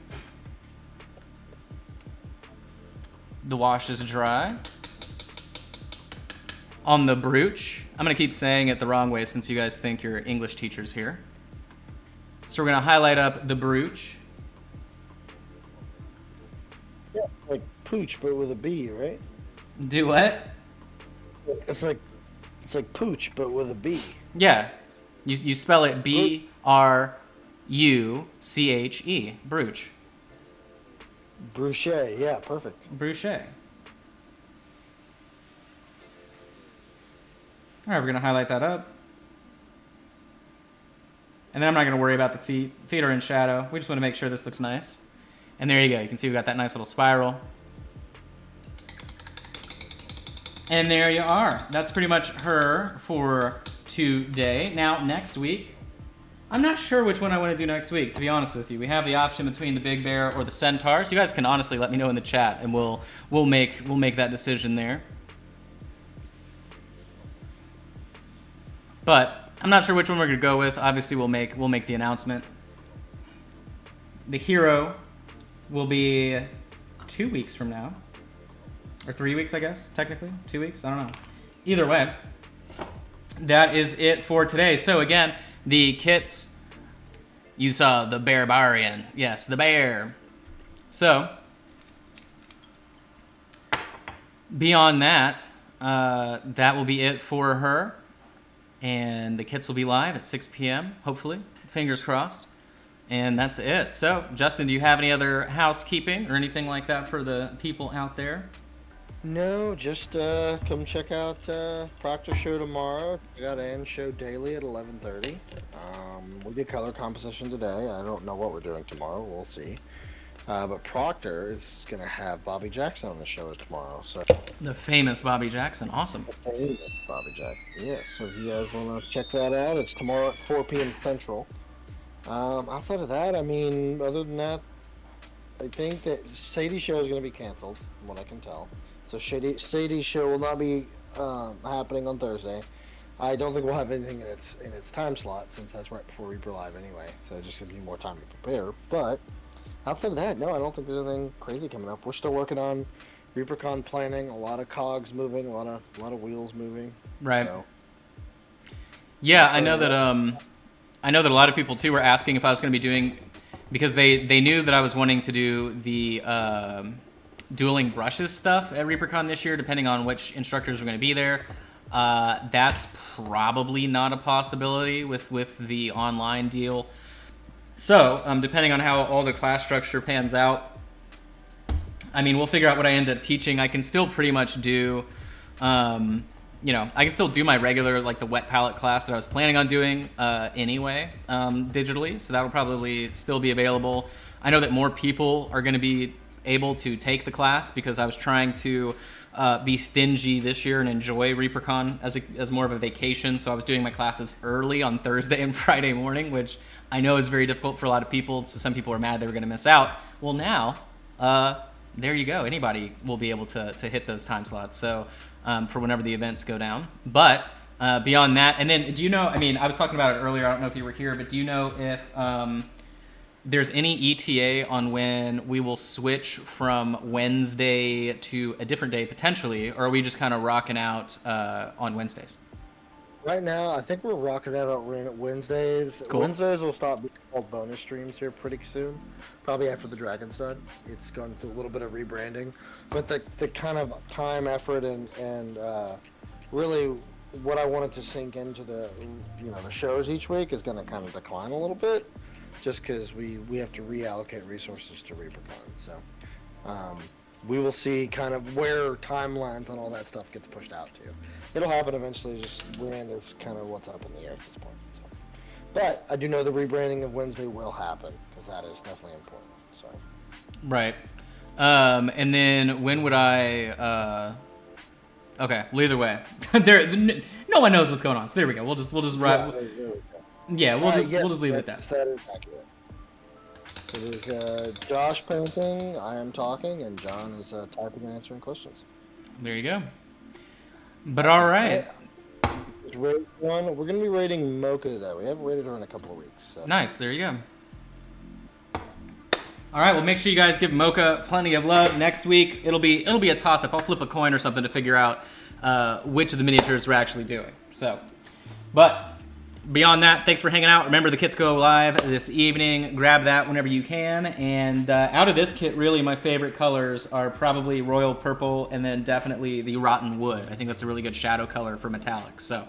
The wash is dry. On the brooch, I'm gonna keep saying it the wrong way since you guys think you're English teachers here. So we're gonna highlight up the brooch. Yeah, like pooch, but with a B, right? Do what? It's like pooch, but with a B. Yeah, you spell it B-R-U-C-H-E, brooch. Bruchet, yeah, perfect. Bruchet. All right, we're gonna highlight that up. And then I'm not gonna worry about the feet. Feet are in shadow. We just wanna make sure this looks nice. And there you go, you can see we got that nice little spiral. And there you are. That's pretty much her for today. Now, next week, I'm not sure which one I want to do next week, to be honest with you. We have the option between the big bear or the centaur. So you guys can honestly let me know in the chat, and we'll make that decision there. But I'm not sure which one we're gonna go with. Obviously, we'll make the announcement. The hero will be 2 weeks from now. Or 3 weeks, I guess, technically. 2 weeks, I don't know. Either way, that is it for today. So again, the kits, you saw the barbarian. Yes, the bear. So, beyond that, that will be it for her. And the kits will be live at 6 p.m., hopefully. Fingers crossed. And that's it. So, Justin, do you have any other housekeeping or anything like that for the people out there? No, just come check out Proctor show tomorrow. I got an show daily at 11:30. We did color composition today. I don't know what we're doing tomorrow. We'll see. But Proctor is going to have Bobby Jackson on the show tomorrow. So The famous Bobby Jackson. Awesome. the famous Bobby Jackson. Yeah. So if you guys want to check that out, it's tomorrow at 4 p.m. Central. Outside of that, I mean, other than that, I think that Sadie's show is going to be canceled, from what I can tell. So Sadie's show will not be happening on Thursday. I don't think we'll have anything in its time slot, since that's right before Reaper Live anyway. So it just gives you more time to prepare. But outside of that, no, I don't think there's anything crazy coming up. We're still working on ReaperCon planning, a lot of cogs moving, a lot of wheels moving. Right. So, Yeah, I know that a lot of people too were asking if I was going to be doing, because they knew that I was wanting to do the dueling brushes stuff at ReaperCon this year, depending on which instructors were going to be there. That's probably not a possibility with the online deal. So, depending on how all the class structure pans out, I mean, we'll figure out what I end up teaching. I can still pretty much do, I can still do my regular, like the wet palette class that I was planning on doing anyway, digitally. So that'll probably still be available. I know that more people are going to be able to take the class because I was trying to be stingy this year and enjoy ReaperCon as more of a vacation. So I was doing my classes early on Thursday and Friday morning, which I know is very difficult for a lot of people. So some people were mad they were going to miss out. Well, now, there you go. Anybody will be able to hit those time slots. So for whenever the events go down. But beyond that, and then do you know, I mean, I was talking about it earlier. I don't know if you were here, but do you know if there's any ETA on when we will switch from Wednesday to a different day potentially, or are we just kind of rocking out on Wednesdays? right now, I think we're rocking out on Wednesdays. Cool. Wednesdays will stop being called bonus streams here pretty soon. Probably after the Dragon's done. It's going through a little bit of rebranding. But the kind of time, effort, and really what I wanted to sink into the shows each week is going to kind of decline a little bit, just because we have to reallocate resources to ReaperCon. So we will see kind of where timelines and all that stuff gets pushed out to. It'll happen eventually, just when is kind of what's up in the air at this point. So. But I do know the rebranding of Wednesday will happen, because that is definitely important. So. Right. And then when would I? Okay. Well, either way, no one knows what's going on. So there we go. We'll just ride. Yeah, we'll just leave it at that. That is accurate. It is Josh painting, I am talking, and John is typing and answering questions. There you go. But all right. We're going to be rating Mocha today. We haven't rated her in a couple of weeks. So. Nice. There you go. All right. Well, make sure you guys give Mocha plenty of love. Next week, it'll be a toss-up. I'll flip a coin or something to figure out which of the miniatures we're actually doing. So, but beyond that, thanks for hanging out. Remember, the kits go live this evening. Grab that whenever you can. And out of this kit, really, my favorite colors are probably Royal Purple and then definitely the Rotten Wood. I think that's a really good shadow color for metallic. So,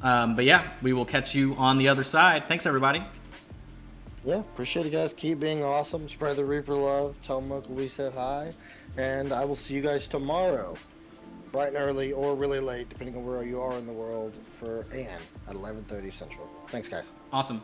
but yeah, we will catch you on the other side. Thanks, everybody. Yeah, appreciate it, guys. Keep being awesome. Spread the Reaper love. Tell Mocha we said hi. And I will see you guys tomorrow, bright and early or really late, depending on where you are in the world, for Anne at 11:30 Central. Thanks, guys. Awesome.